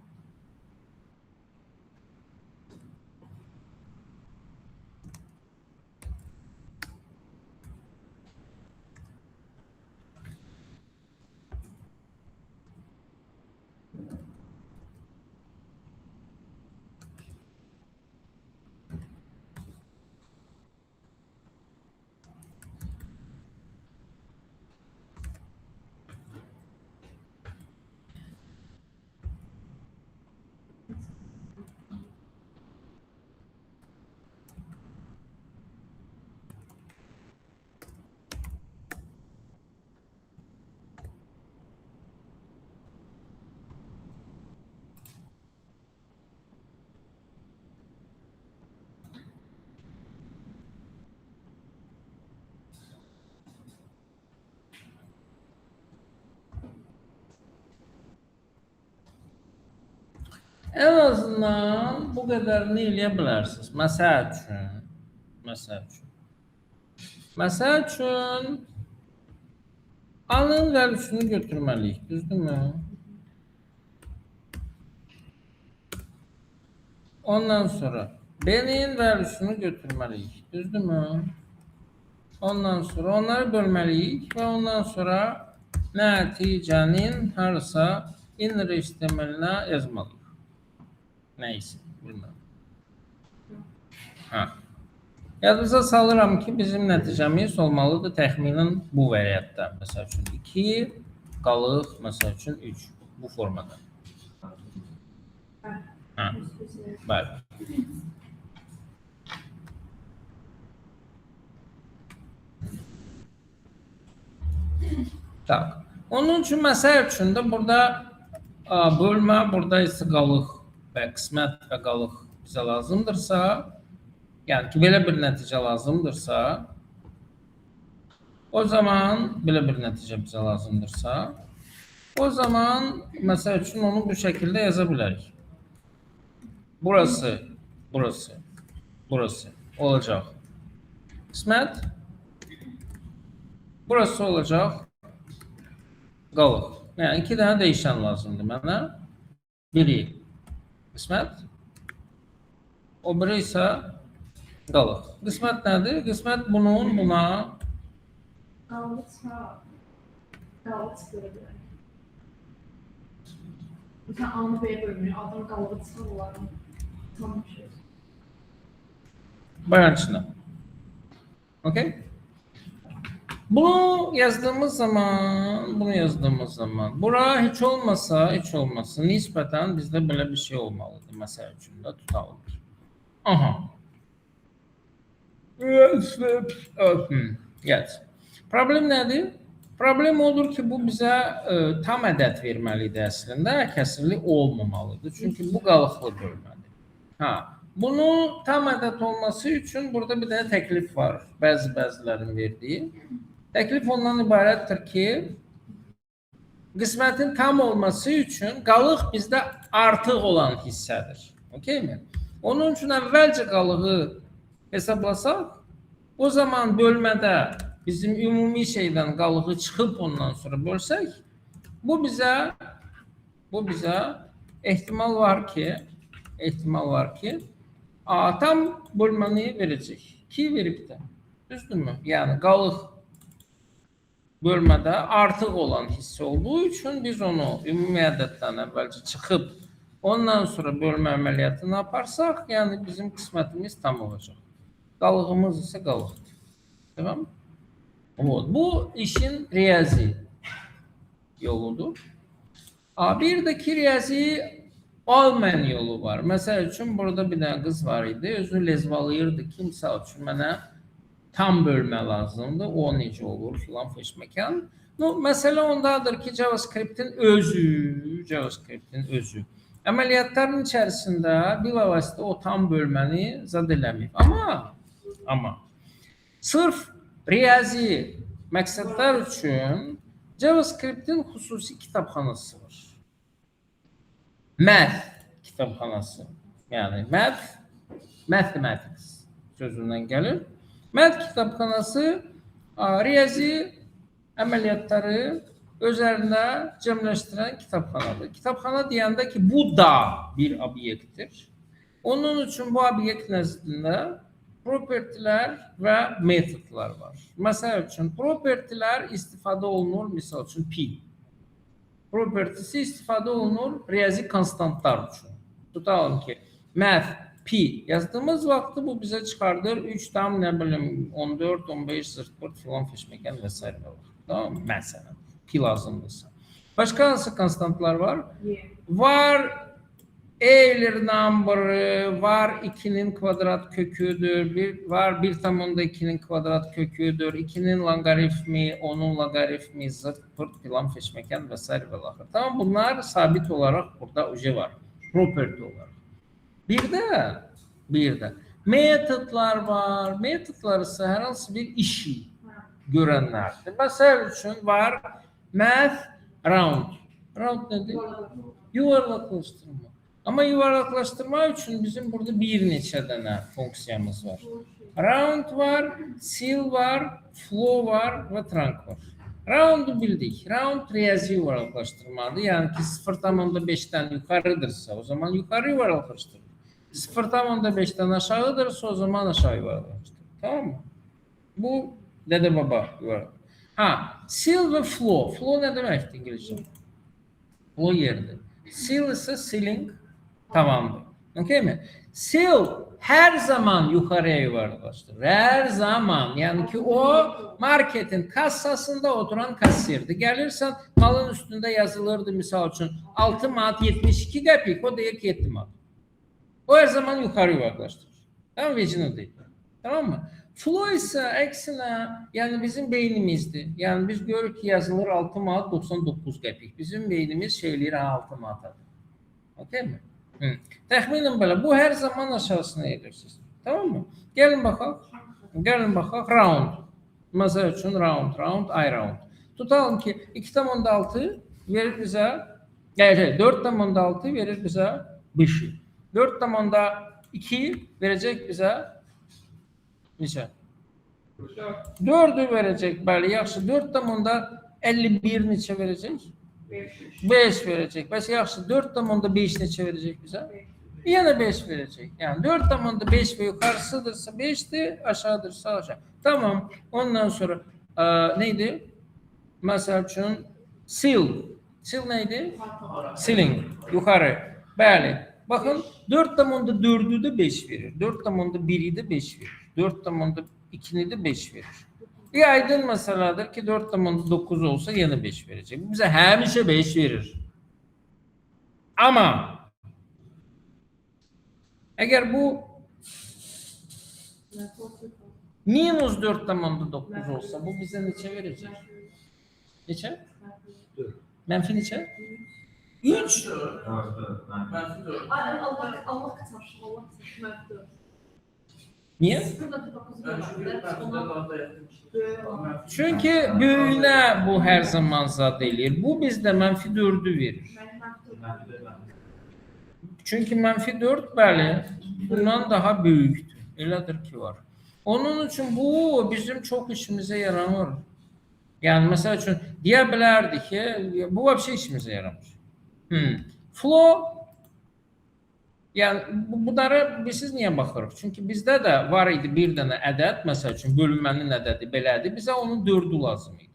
En azından bu kadarını eləyə bilərsiniz. Məsəl üçün A-nın vəlusunu götürməliyik, düzdürmü? Ondan sonra B-nin vəlusunu götürməliyik, düzdürmü? Ondan sonra onları bölməliyik və ondan sonra nəticənin harasa inner HTML-nə yazmalıyıq. Neyse, bilmem. Ha. Yadınıza salıram ki, bizim nəticəmiz olmalıdır təxminən bu vəziyyətdə. Məsəl üçün 2 qalıq, məsəl üçün 3 bu formada. Ha. Bəli. Tak. Onun üçün məsəl üçün də burada bölmə, burada isə qalıq və qismət və qalıq bizə lazımdırsa, yəni ki, belə bir nəticə lazımdırsa, o zaman belə bir nəticə bizə lazımdırsa, o zaman məsəl üçün onu bu şəkildə yaza bilərik. burası, burası olacak. İsmet, burası olacak. Qalıq. Yəni, 2 dənə dəyişən lazımdır mənə. Biri qismət, o biri isə qalıq. Qismət nədir? Qismət bunun buna Qalığı çıxar. Qalığı çıxır bilər. Mesela A'nı B'ye bölmüyor. A'dan qalığı çıxır onların. Tam bir şey. bayançına. Okey? Bunu yazdığımız zaman, bura hiç olmasa nispeten bizde böyle bir şey olmalıdır. Mesela için de tutalım. Aha. Yes. Problem nedir? Problem odur ki bu bize tam ədəd verməlidir əslində, kəsirli olmamalıdır. Çünkü bu qalıqlı bölmədir. Ha, bunu tam ədəd olması üçün burada bir dənə təklif var. Bəzilərin verdiyi. Təklif ondan ibarətdir ki, qismətin tam olması üçün qalıq bizdə artıq olan hissədir. Okey mi? Onun üçün əvvəlcə qalığı hesablasaq, o zaman bölmədə bizim ümumi şeydən qalığı çıxıb ondan sonra bölsək, bu bizə ehtimal var ki, tam bölməni verəcək. 2 verib də. Düzdürmü? Yəni qalıq bölmədə artıq olan hissə olduğu üçün biz onu ümumi ədəddən əvvəlcə çıxıb ondan sonra bölmə əməliyyatını aparsaq, yəni bizim qismətimiz tam olacaq. Qalığımız isə qalıqdır. Tamam? Bu işin riyazi yoludur. Bir de ki riyazi olmayan yolu var. Mesela üçün burada bir tane kız var idi. Özünü lezvalayırdı ki, misal üçün mənə tam bölmə lazımdır. O necə olur filan feşməkan. Məsələ ondadır ki, JavaScript'in özü. Əməliyyatların içərisində bilavasitə o tam bölməni zad eləməyib. Amma sırf riyazi məqsədlər üçün JavaScript'in xüsusi kitabxanası var. Math kitabxanası. Yəni mathematics sözündən gəlir. Math kitabxanası riyazi əməliyyatları özlərində cəmləşdirən kitabxanadır. Kitabxana deyəndə ki, bu da bir obyektdir. Onun üçün bu obyekt nəzdində propertilər və metodlar var. Məsəl üçün, propertilər istifadə olunur, misal üçün pi. Propertisi istifadə olunur riyazi konstantlar üçün. Tutalım ki, math pi yazdığımız vaxtı bu bizə çıxardır 3 tam, nə bilim, 14, 15, 44 filan feşməkən və s. Tamam, məsələn, pi lazımdırsa. Başqa hansı konstantlar var? Var Euler number'ı, var 2'nin kvadrat köküdür, var 1/2'nin kvadrat köküdür, 2'nin logaritmi, onun logaritmi, zırt pırt filan feşmeken vesaire ve lahır. Tamam, bunlar sabit olarak burada ucu var. Property olarak. Bir de metodlar var. Metodlar ise her hansı bir işi görenlerdir. Mesela için var math round. Round nedir? Yuvarlaklaştırma. Ama yuvarlaklaştırma için bizim burada bir neçə dənə fonksiyamız var. Round var, seal var, flow var ve trunk var. Round'u bildik. Round riyazi yuvarlaklaştırmadır. Yani ki 0,5'ten yukarıdırsa o zaman yukarı yuvarlaklaştırır. 0,5'ten aşağıdırsa o zaman aşağı yuvarlaklaştırır. Tamam mı? Bu dede baba yuvarlak. Seal ve flow. Flow ne demekti İngilizce? Flow yeridir. Seal ise ceiling tamamdır. Okey mi? Seal her zaman yukarıya yuvarlaştırır. Her zaman. Yani ki o marketin kassasında oturan kasiyerdi. Gelirsen malın üstünde yazılırdı misal için 6 manat 72 qəpik. O deyir ki 7 manat. O her zaman yukarı yuvarlaştırır. Tamam, vecini değil. Tamam mı? Flow ise eksine yani bizim beynimizdi. Yani biz görürük ki yazılır 6 manat 99 qəpik. Bizim beynimiz şeyləyir 6 manat. Okey mi? Təxminən belə. Bu her zaman aşağısına edirsiniz. Tamam mı? Gelin bakalım. Round. Mesela için round, I round. Tutalım ki 2/6 verir bize, 4/6 verir bize 5'i. 4,2 verecek bize neçə? 4'ü verecek. Bəli, yaxşı. 4,51 neçə verecek? 5 verecek. Bəs yaxşı. 4,5 neçə verecek bize? Yine 5 verecek. Yani 4,5 ve yukarısıdırsa 5'ti, aşağıdırsa aşağı. Tamam. Ondan sonra neydi? Mesela üçün seal. Seal neydi? Ceiling. Yukarı. Bəli. Bakın 4,4'ü de 5 verir. 4,1'i de 5 verir. 4,2'ni de 5 verir. Aydın meseledir ki 4,9 olsa yine 5 verecek. Bize həmişə 5 verir. Ama eğer bu minus 4,9 olsa bu bize neçə verecek? Neçə? Mənfi neçə? 3. Ben 4. Ay, Allah katar. Allah katar. Niye? 0,9 Ben çünkü ben 4'e yakın. Çünkü büyüğüne bu her zaman zad eləyir. Bu bizde mənfi 4'ü verir. Çünkü mənfi 4 bəli bundan daha büyüktür. Elədir ki var. Onun için bu bizim çok işimize yaramır. Yani mesela için deyə bilərdik ki bu vəbşə işimize yaramır. Flow yani bunlara siz niye baxırıq? Çünkü bizde de var idi bir dənə ədəd, məsəl üçün bölünmənin ədədi belədir. Bizə onun 4'ü lazım idi.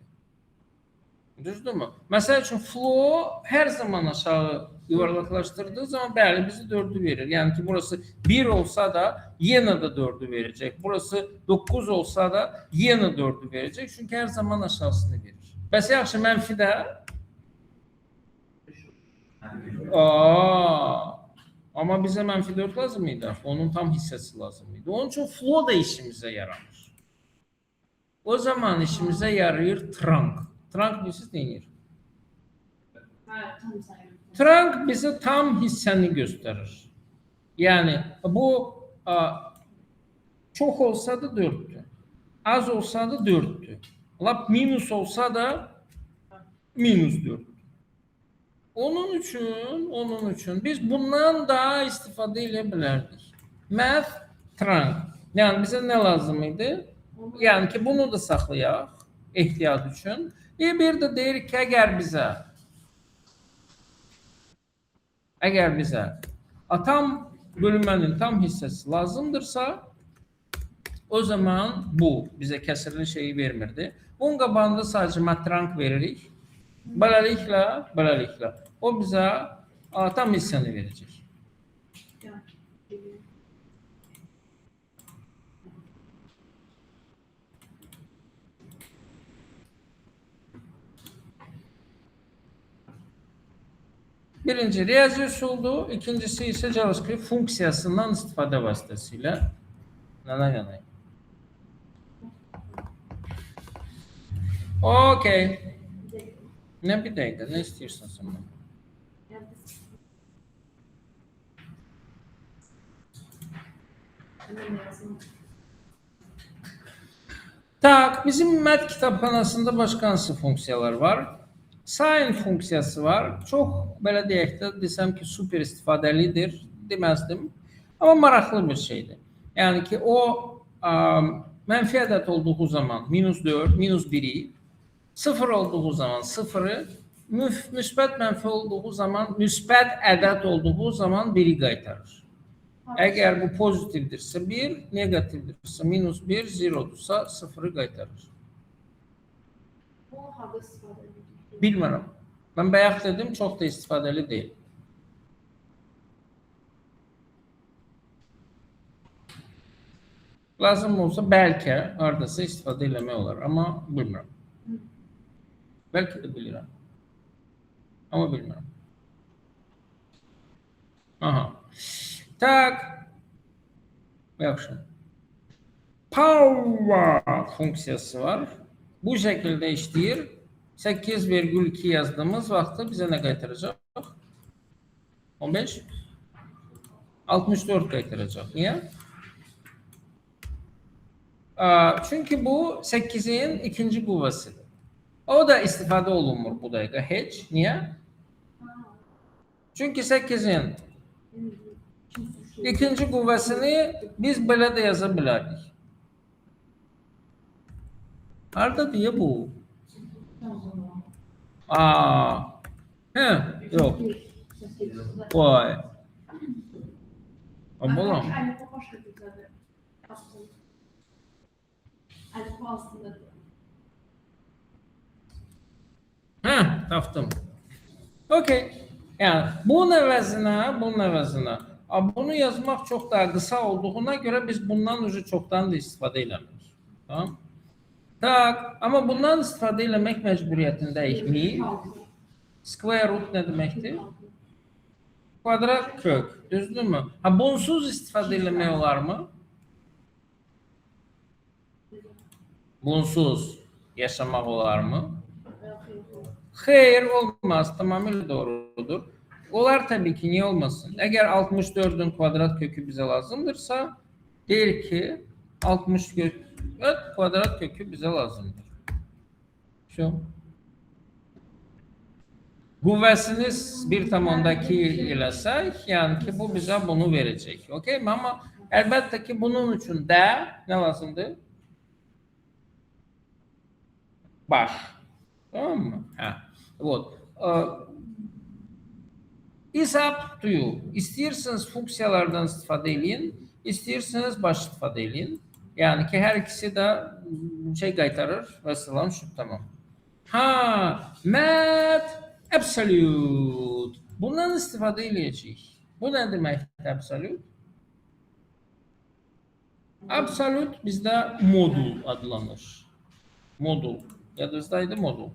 Düzdürmü? Məsəl üçün flow her zaman aşağı yuvarlaklaştırdığı zaman bəli bizi 4'ü verir. Yani ki burası 1 olsa da yine de 4'ü verecek. Burası 9 olsa da yine 4'ü verecek. Çünkü her zaman aşağısını verir. Bəs yaxşı mənfidə? Ama bize mənfi 4 lazım idi. Onun tam hissesi lazım idi. Onun için flow da işimize yaramır. O zaman işimize yarayır trunk. Trunk bilirsiniz neyir? Trunk bize tam hisseni gösterir. Yani bu çok olsa da 4'tü. Az olsa da 4'tü. Lap minus olsa da minus 4'tü. Onun için biz bundan daha istifade edebilirdik. Math trunk. Yani bize ne lazım idi? Yani ki bunu da saxlayaq ehtiyat üçün. Bir de deyirik ki eğer bize tam bölünmenin tam hissesi lazımdırsa o zaman bu bize kəsirli şeyi vermirdi. Bunun qabağında sadece matrank veririk. Beləliklə o bize tam hissəni verecek. Birinci riyazi usuldu, ikincisi ise JavaScript funksiyasından istifade vasıtasıyla. Yana. Okey. Ne bir dakika, ne istiyorsun sen bana? Tak, bizim Math kitabxanasında başqa hansı funksiyalar var? Sin funksiyası var. Çox belə deyək də desəm ki, super istifadəlidir deməzdim. Amma maraqlı bir şeydir. Yəni ki, o mənfi ədəd olduğu zaman -4, -1'i, 0 olduğu zaman 0'ı, müsbət mənfi olduğu zaman, müsbət ədəd olduğu zaman 1'i qaytarır. Əgər bu pozitivdirsə 1, negativdirsə -1, 0'dursa 0'ı qaytarır. Bu harda istifadə edilir? Bilmirəm. Ben bayaq dedim, çox da istifadəli deyil. Lazım olsa bəlkə hardasa istifadə eləmək olar, amma bilmirəm. Bəlkə də bilirəm. Amma bilmirəm. Aha. Tak. Yaxşı. Power funksiyası var. Bu şəkildə işləyir. 8,2 yazdığımız vaxtda bize ne qaytaracaq? 15? 64 qaytaracaq. Niye? Çünkü bu 8'in ikinci qüvvəsidir. O da istifade olunmur bu dəqiqə heç. Niye? Çünkü 8'in İkinci qüvvəsini biz belə də yaza bilərik. Harada diye bu? Aa. He, yok. Vay. Abalam. Əlifba başqa gücədir. Əlifba aslındadır. He, tapdım. Okey. Yani bunun əvəzinə, bunu yazmaq çox daha qısa olduğuna görə biz bundan üzü çoxdan da istifadə eləmirik. Tamam? Tak, amma bundan istifadə eləmək məcburiyyətindəyik. Square root nə deməkdir? Kvadrat kök, düzdürmü? Ha, bunsuz istifadə eləmək olar mı? Bunsuz yaşamaq olar mı? Xeyr, olmaz. Tamamilə doğrudur. Olar təbii ki, niyə olmasın? Əgər 64'ün kvadrat kökü bizə lazımdırsa, deyir ki, 64 kvadrat kökü bizə lazımdır. Şu. Qüvvəsiniz 1/2 eləsək, yəni ki, bu bizə bunu verəcək. Okey mi? Amma əlbəttə ki, bunun üçün də nə lazımdır? Baş. Tamam mı? Hə. Вот. It's up to you. İstəyirsiniz funksiyalardan istifadə edin, istəyirsiniz baş istifadə edin. Yəni ki, hər ikisi də şey qaytarır və salam şu tamam. Ha, mat absolute. Bundan istifadə edəcəyik. Bu nə deməkdir absolute? Absolute bizdə modul adlanır. Modul. Yadınızdaydı modul.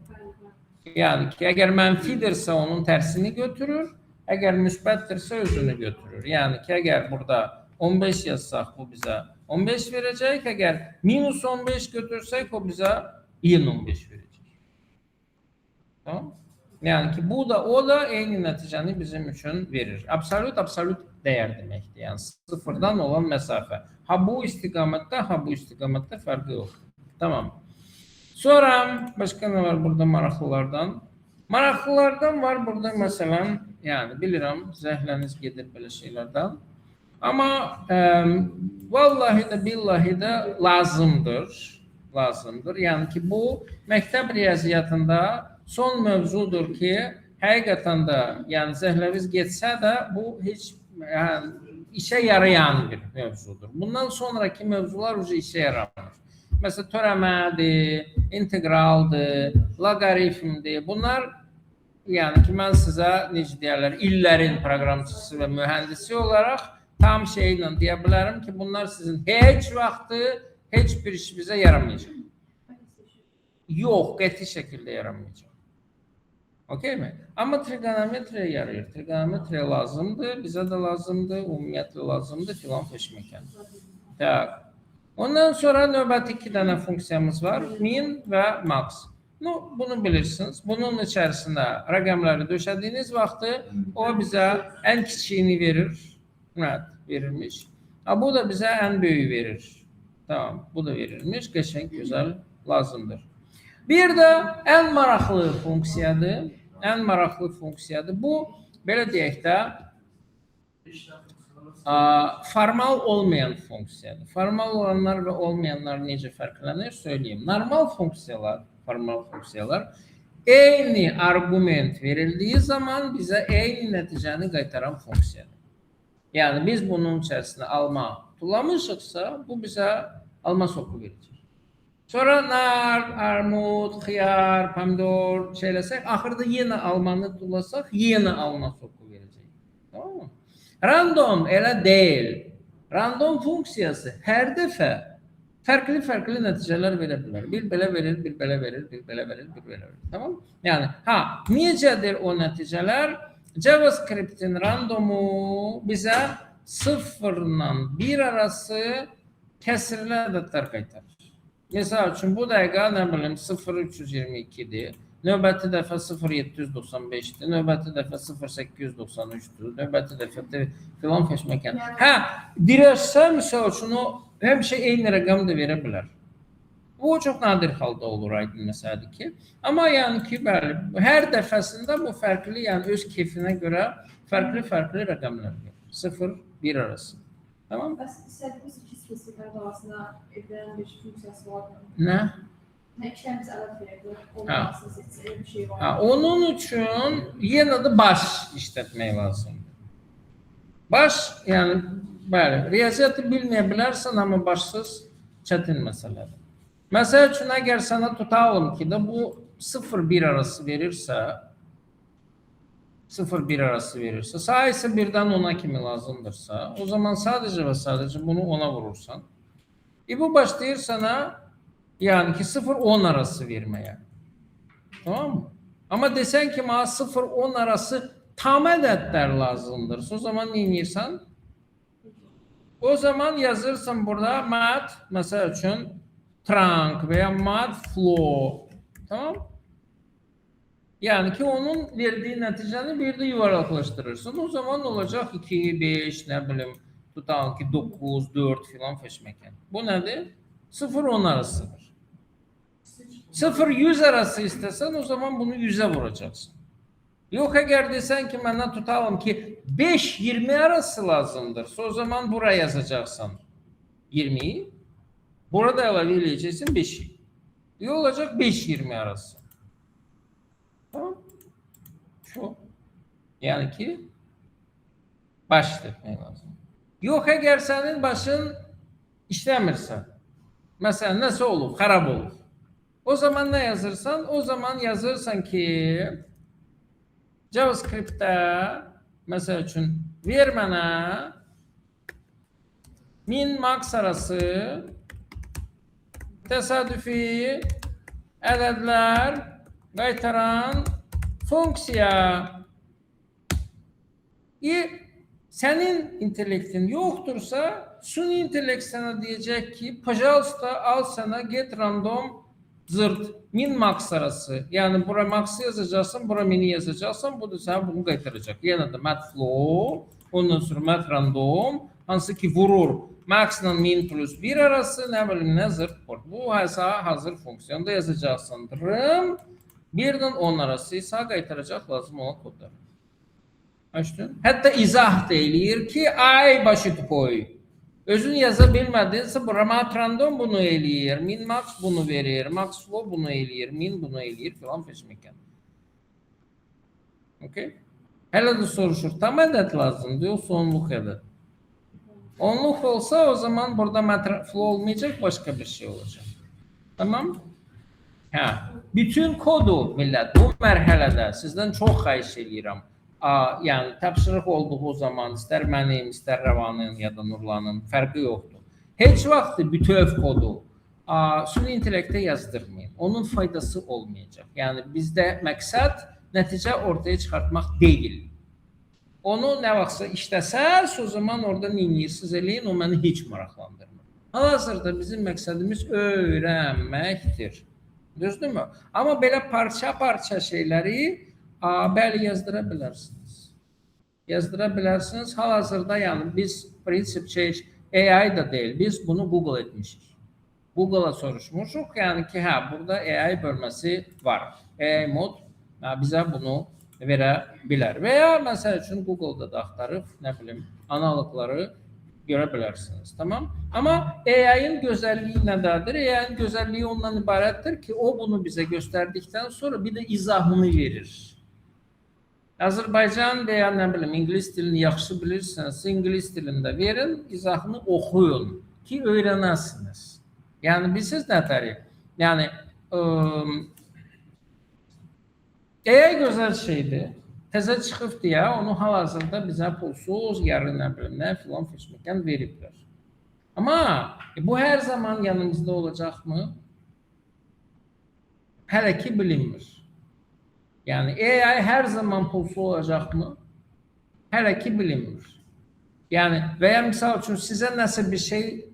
Yəni ki, əgər mənfidirsə onun tərsini götürür, əgər müsbətdirsə özünü götürür. Yəni ki, əgər burada 15 yazsaq bu bizə 15 verəcək, əgər minus 15 götürsək o bizə yen 15 verəcək. Tamam? Yəni ki, bu da o da eyni nəticəni bizim üçün verir. Absolut dəyər deməkdir. Yəni sıfırdan olan məsafə. Ha bu istiqamətdə, ha bu istiqamətdə fərqi yoxdur. Tamam. Sonra başqa nə var burada maraqlılardan? Maraqlılardan var burada məsələn, yəni bilirəm zəhləniz gedir belə şeylərdən. Amma vallahi də billahi də lazımdır. Yəni ki, bu məktəb riyaziyyatında son mövzudur ki, həqiqətən də yəni zəhləviz getsə də bu heç yəni, işə yarayan bir mövzudur. Bundan sonraki mövzular işə yaramır. Mesela törəmədir, integraldır, logaritmdir. Bunlar yəni ki, mən sizə necə deyərlər, illərin proqramçısı və mühəndisi olaraq tam şeylə deyə bilərəm ki, bunlar sizin heç vaxtı heç bir işinizə yaramayacaq. Yox, qəti şəkildə yaramayacaq. Okey mi? Amma trigonometriya yarayır. Trigonometriya lazımdır, bizə də lazımdır, ümumiyyətlə lazımdır filan feşməkən. Tak. Ondan sonra növbəti 2 dənə funksiyamız var. Min və max. Bunu bilirsiniz. Bunun içərisində rəqəmləri döşədiyiniz vaxtı o bizə ən kiçiyini verir. Evet, verilmiş. Bu da bizə ən böyüyü verir. Tamam, bu da verilmiş. Qəşəng, gözəl, lazımdır. Bir də ən maraqlı funksiyadır. Ən maraqlı funksiyadır. Bu, belə deyək də, formal olmayan funksiyadır. Formal olanlar və olmayanlar necə fərqlənir söyleyeyim. Normal funksiyalar, formal funksiyalar eyni argument verildiyi zaman bizə eyni nəticəni qaytaran funksiyadır. Yəni biz bunun içərisində alma tulamışıqsa bu bizə alma soku verəcək. Sonra nar, armud, xiyar, pomidor şeyləsək, axırda yenə almanı tulasaq yenə alma soku verəcək. Tamam mı? Random elə deyil. Random funksiyası hər dəfə fərqli nəticələr verə bilər. Bir belə verir, bir belə verir, bir belə verir, bir belə verir. Tamam? Yəni, necədir o nəticələr? JavaScript'in randomu bizə 0 ilə 1 arası kəsirli ədədlər qaytarır. Məsəl üçün, bu dəqiqə, nə bilim, 0,322-dir. Növbəti dəfə 0,795-dir, növbəti dəfə 0,893-dür, növbəti dəfə filan feşməkən. Dirəşsə, misal üçün, o həmişə eyni rəqəm də verə bilər. Bu, çox nadir halda olur, aydın məsələdir ki. Amma yəni ki, bəli, hər dəfəsində bu fərqli, yəni öz keyfinə görə fərqli rəqəmlər verir. 0, 1 arası. Tamam? Bəs istədiyimiz iki spesifiklər arasında evlenen bir funksiyası var mı? Ne? Nə iki dənə biz ələt verir, onun Ha. arasında seçsək bir şey var Ha, mı? onun için yine de baş işletmeyi lazım. Baş yani böyle riyaziyatı bilmeyebilirsin ama başsız çetin meseledir. Mesela için eğer sana tutalım ki de bu 0-1 arası verirse 0-1 arası verirse sayısı 1'den 10'a kimi lazımdırsa o zaman sadece ve sadece bunu 10'a vurursan bu başlayır sana yani ki 0-10 arası vermeye. Tamam mı? Ama desen ki bana 0-10 arası tam ədədlər lazımdır. O zaman ne edirsən? O zaman yazırsan burada mat mesela için trunk veya mat flow. Tamam? Yani ki onun verdiği neticeni bir de yuvarlaklaştırırsın. O zaman olacak 2, 5, ne bileyim tutalım ki 9, 4 filan feşmeken. Bu nedir? 0-10 arasıdır. 0-100 arası istesen o zaman bunu 100'e vuracaksın. Yok eğer desen ki bana tutalım ki 5-20 arası lazımdır. O zaman buraya yazacaksın 20'yi. Burada ilave edeceksin 5'i. Ne olacak? 5-20 arası. Tamam. Şu. Yani ki baş etmek lazım. Yok eğer senin başın işlemirse mesela nasıl olur? Harap olur. O zaman ne yazırsan? O zaman yazırsan ki JavaScript'te mesela için ver bana min max arası tesadüfi ədədlər qaytaran funksiya. Senin intelektin yoktursa suni intelekt sana diyecek ki pожалуйста al sana get random zırt min max arası. Yani buraya max'ı yazacaksın, buraya mini yazacaksın. Bu da sana bunu qaytaracak. Yine de mat flow, ondan sonra mat random, hansı ki vurur. Max ile min plus 1 arası ne bileyim ne zırt var. Bu hazır fonksiyonda yazacaksın. Rım 1'den 10 arası ise qaytaracak lazım olan kodlar. Açtın. Hatta izah deyir ki ay başı koy. Özün yaza bilmədinsə bura mat random bunu eləyir, min max bunu verir, max flow bunu eləyir, min bunu eləyir filan feşməkən. Okay? Hələ də soruşur, tam ədəd lazımdır, yoxsa onluq ədəd. Onluq olsa o zaman burada mat flow olmayacaq, başqa bir şey olacaq. Tamam? Ha. Bütün kodu millət bu mərhələdə sizdən çox xahiş edirəm. Yani tapşırıq olduğu zaman ister mənim, ister Rəvanın ya da Nurlanın fərqi yoxdur. Heç vaxt bütöv kodu suni intellektə yazdırmayın. Onun faydası olmayacaq. Yani bizdə məqsəd nəticə ortaya çıxartmaq deyil. Onu nə vaxtsa işləsəz, o zaman orada neyinirsiniz eləyin, o məni heç maraqlandırmır. Hal-hazırda bizim məqsədimiz öyrənməkdir. Düzdürmü? Amma belə parça-parça şeyləri bəli yazdıra bilərsiniz. Yazdıra bilərsiniz. Hal-hazırda yəni biz prinsip AI da deyil. Biz bunu Google etmişik. Google'a soruşmuşuq. Yəni ki, burada AI bölməsi var. AI mod bizə bunu verə bilər. Və ya məsəl üçün Google'da da axtarıb, nə bilim, analoqları görə bilərsiniz. Tamam? Amma AI'nin gözəlliyi nədədir? AI'nin gözəlliyi ondan ibarətdir ki, o bunu bizə göstərdikdən sonra bir də izahını verir. Azərbaycan veya nə bilim İngilis dilini yaxşı bilirsiniz, İngilis dilində verin, izahını oxuyun ki öyrənəsiniz. Yəni bilirsiniz nətəri? Yəni AI gözəl şeydir. Təzə çıxıb deyə onu hal-hazırda bizə pulsuz, yarı nə bilim nə filan feşməkən veriblər. Amma bu hər zaman yanımızda olacaqmı? Hələ ki bilinmir. Yani AI her zaman pulsuz olacak mı? Hələ ki bilinmir. Yani veya misal için size nəsə bir şey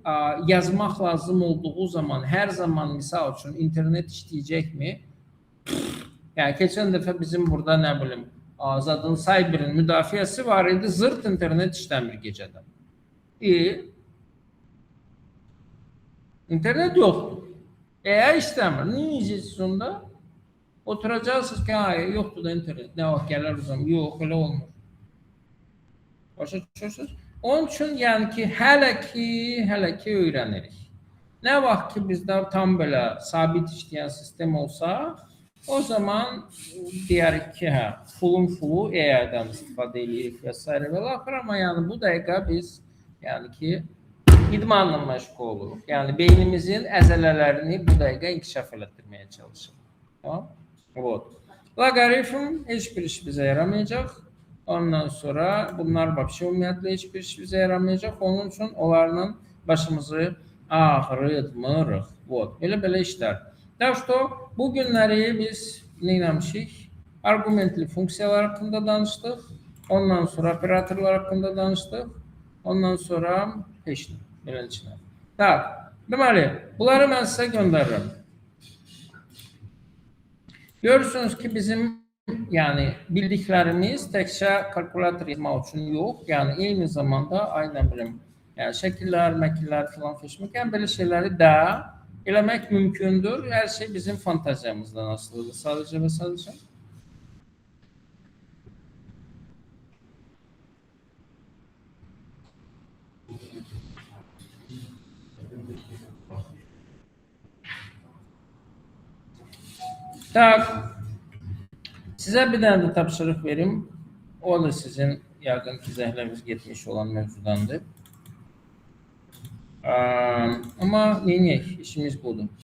yazmaq lazım olduğu zaman her zaman misal için internet işleyecek mi? Yani geçen defa bizim burada ne bileyim Azad'ın Cyber'in müdafiəsi var idi. Zırt internet işləmir gecədən. İnternet yoktu. AI işləmir. Ne yiyeceksiniz onda? Oturacaksınız ki yoktu da internet. Ne vakit gelir o zaman? Yok öyle olmur. Başa düşürsünüz? Onun üçün yəni ki, hələ ki öyrənirik. Nə vaxt ki bizdə tam belə sabit işləyən sistem olsa, o zaman deyərik ki, hə, full AI-dən istifadə edirik və s. və axır, amma yəni bu dəqiqə biz yəni ki idmanla məşğul oluruq. Yəni beynimizin əzələlərini bu dəqiqə inkişaf elətdirməyə çalışırıq. Tamam? Вот. Loqaritm heç bir iş bizə yaramayacaq. Ondan sonra bunlar vəbşə ümumiyyətlə heç bir iş bizə yaramayacaq. Onun üçün onlarla başımızı ağrıtmırıq. Вот. Belə işlər. Так что bu günləri biz nə etmişik? Argumentli funksiyalar haqqında danışdıq. Ondan sonra operatorlar haqqında danışdıq. Ondan sonra heç nə. Beləliklə. Tak. Deməli, bunları mən sizə göndərirəm. Görürsünüz ki, bizim yəni bildiklərimiz təkcə kalkulator yazmaq üçün yox, yəni eyni zamanda nə bilim, yəni şəkillər, məkillər filan seçmək, yəni belə şeyləri də eləmək mümkündür. Hər şey bizim fantaziyamızdan asılıdır sadəcə və sadəcə. Tak. Sizə bir dənə də tapşırıq verim. O da sizin yəqin ki zəhləniz getmiş olan mövzudandır. Amma neyək? İşimiz budur.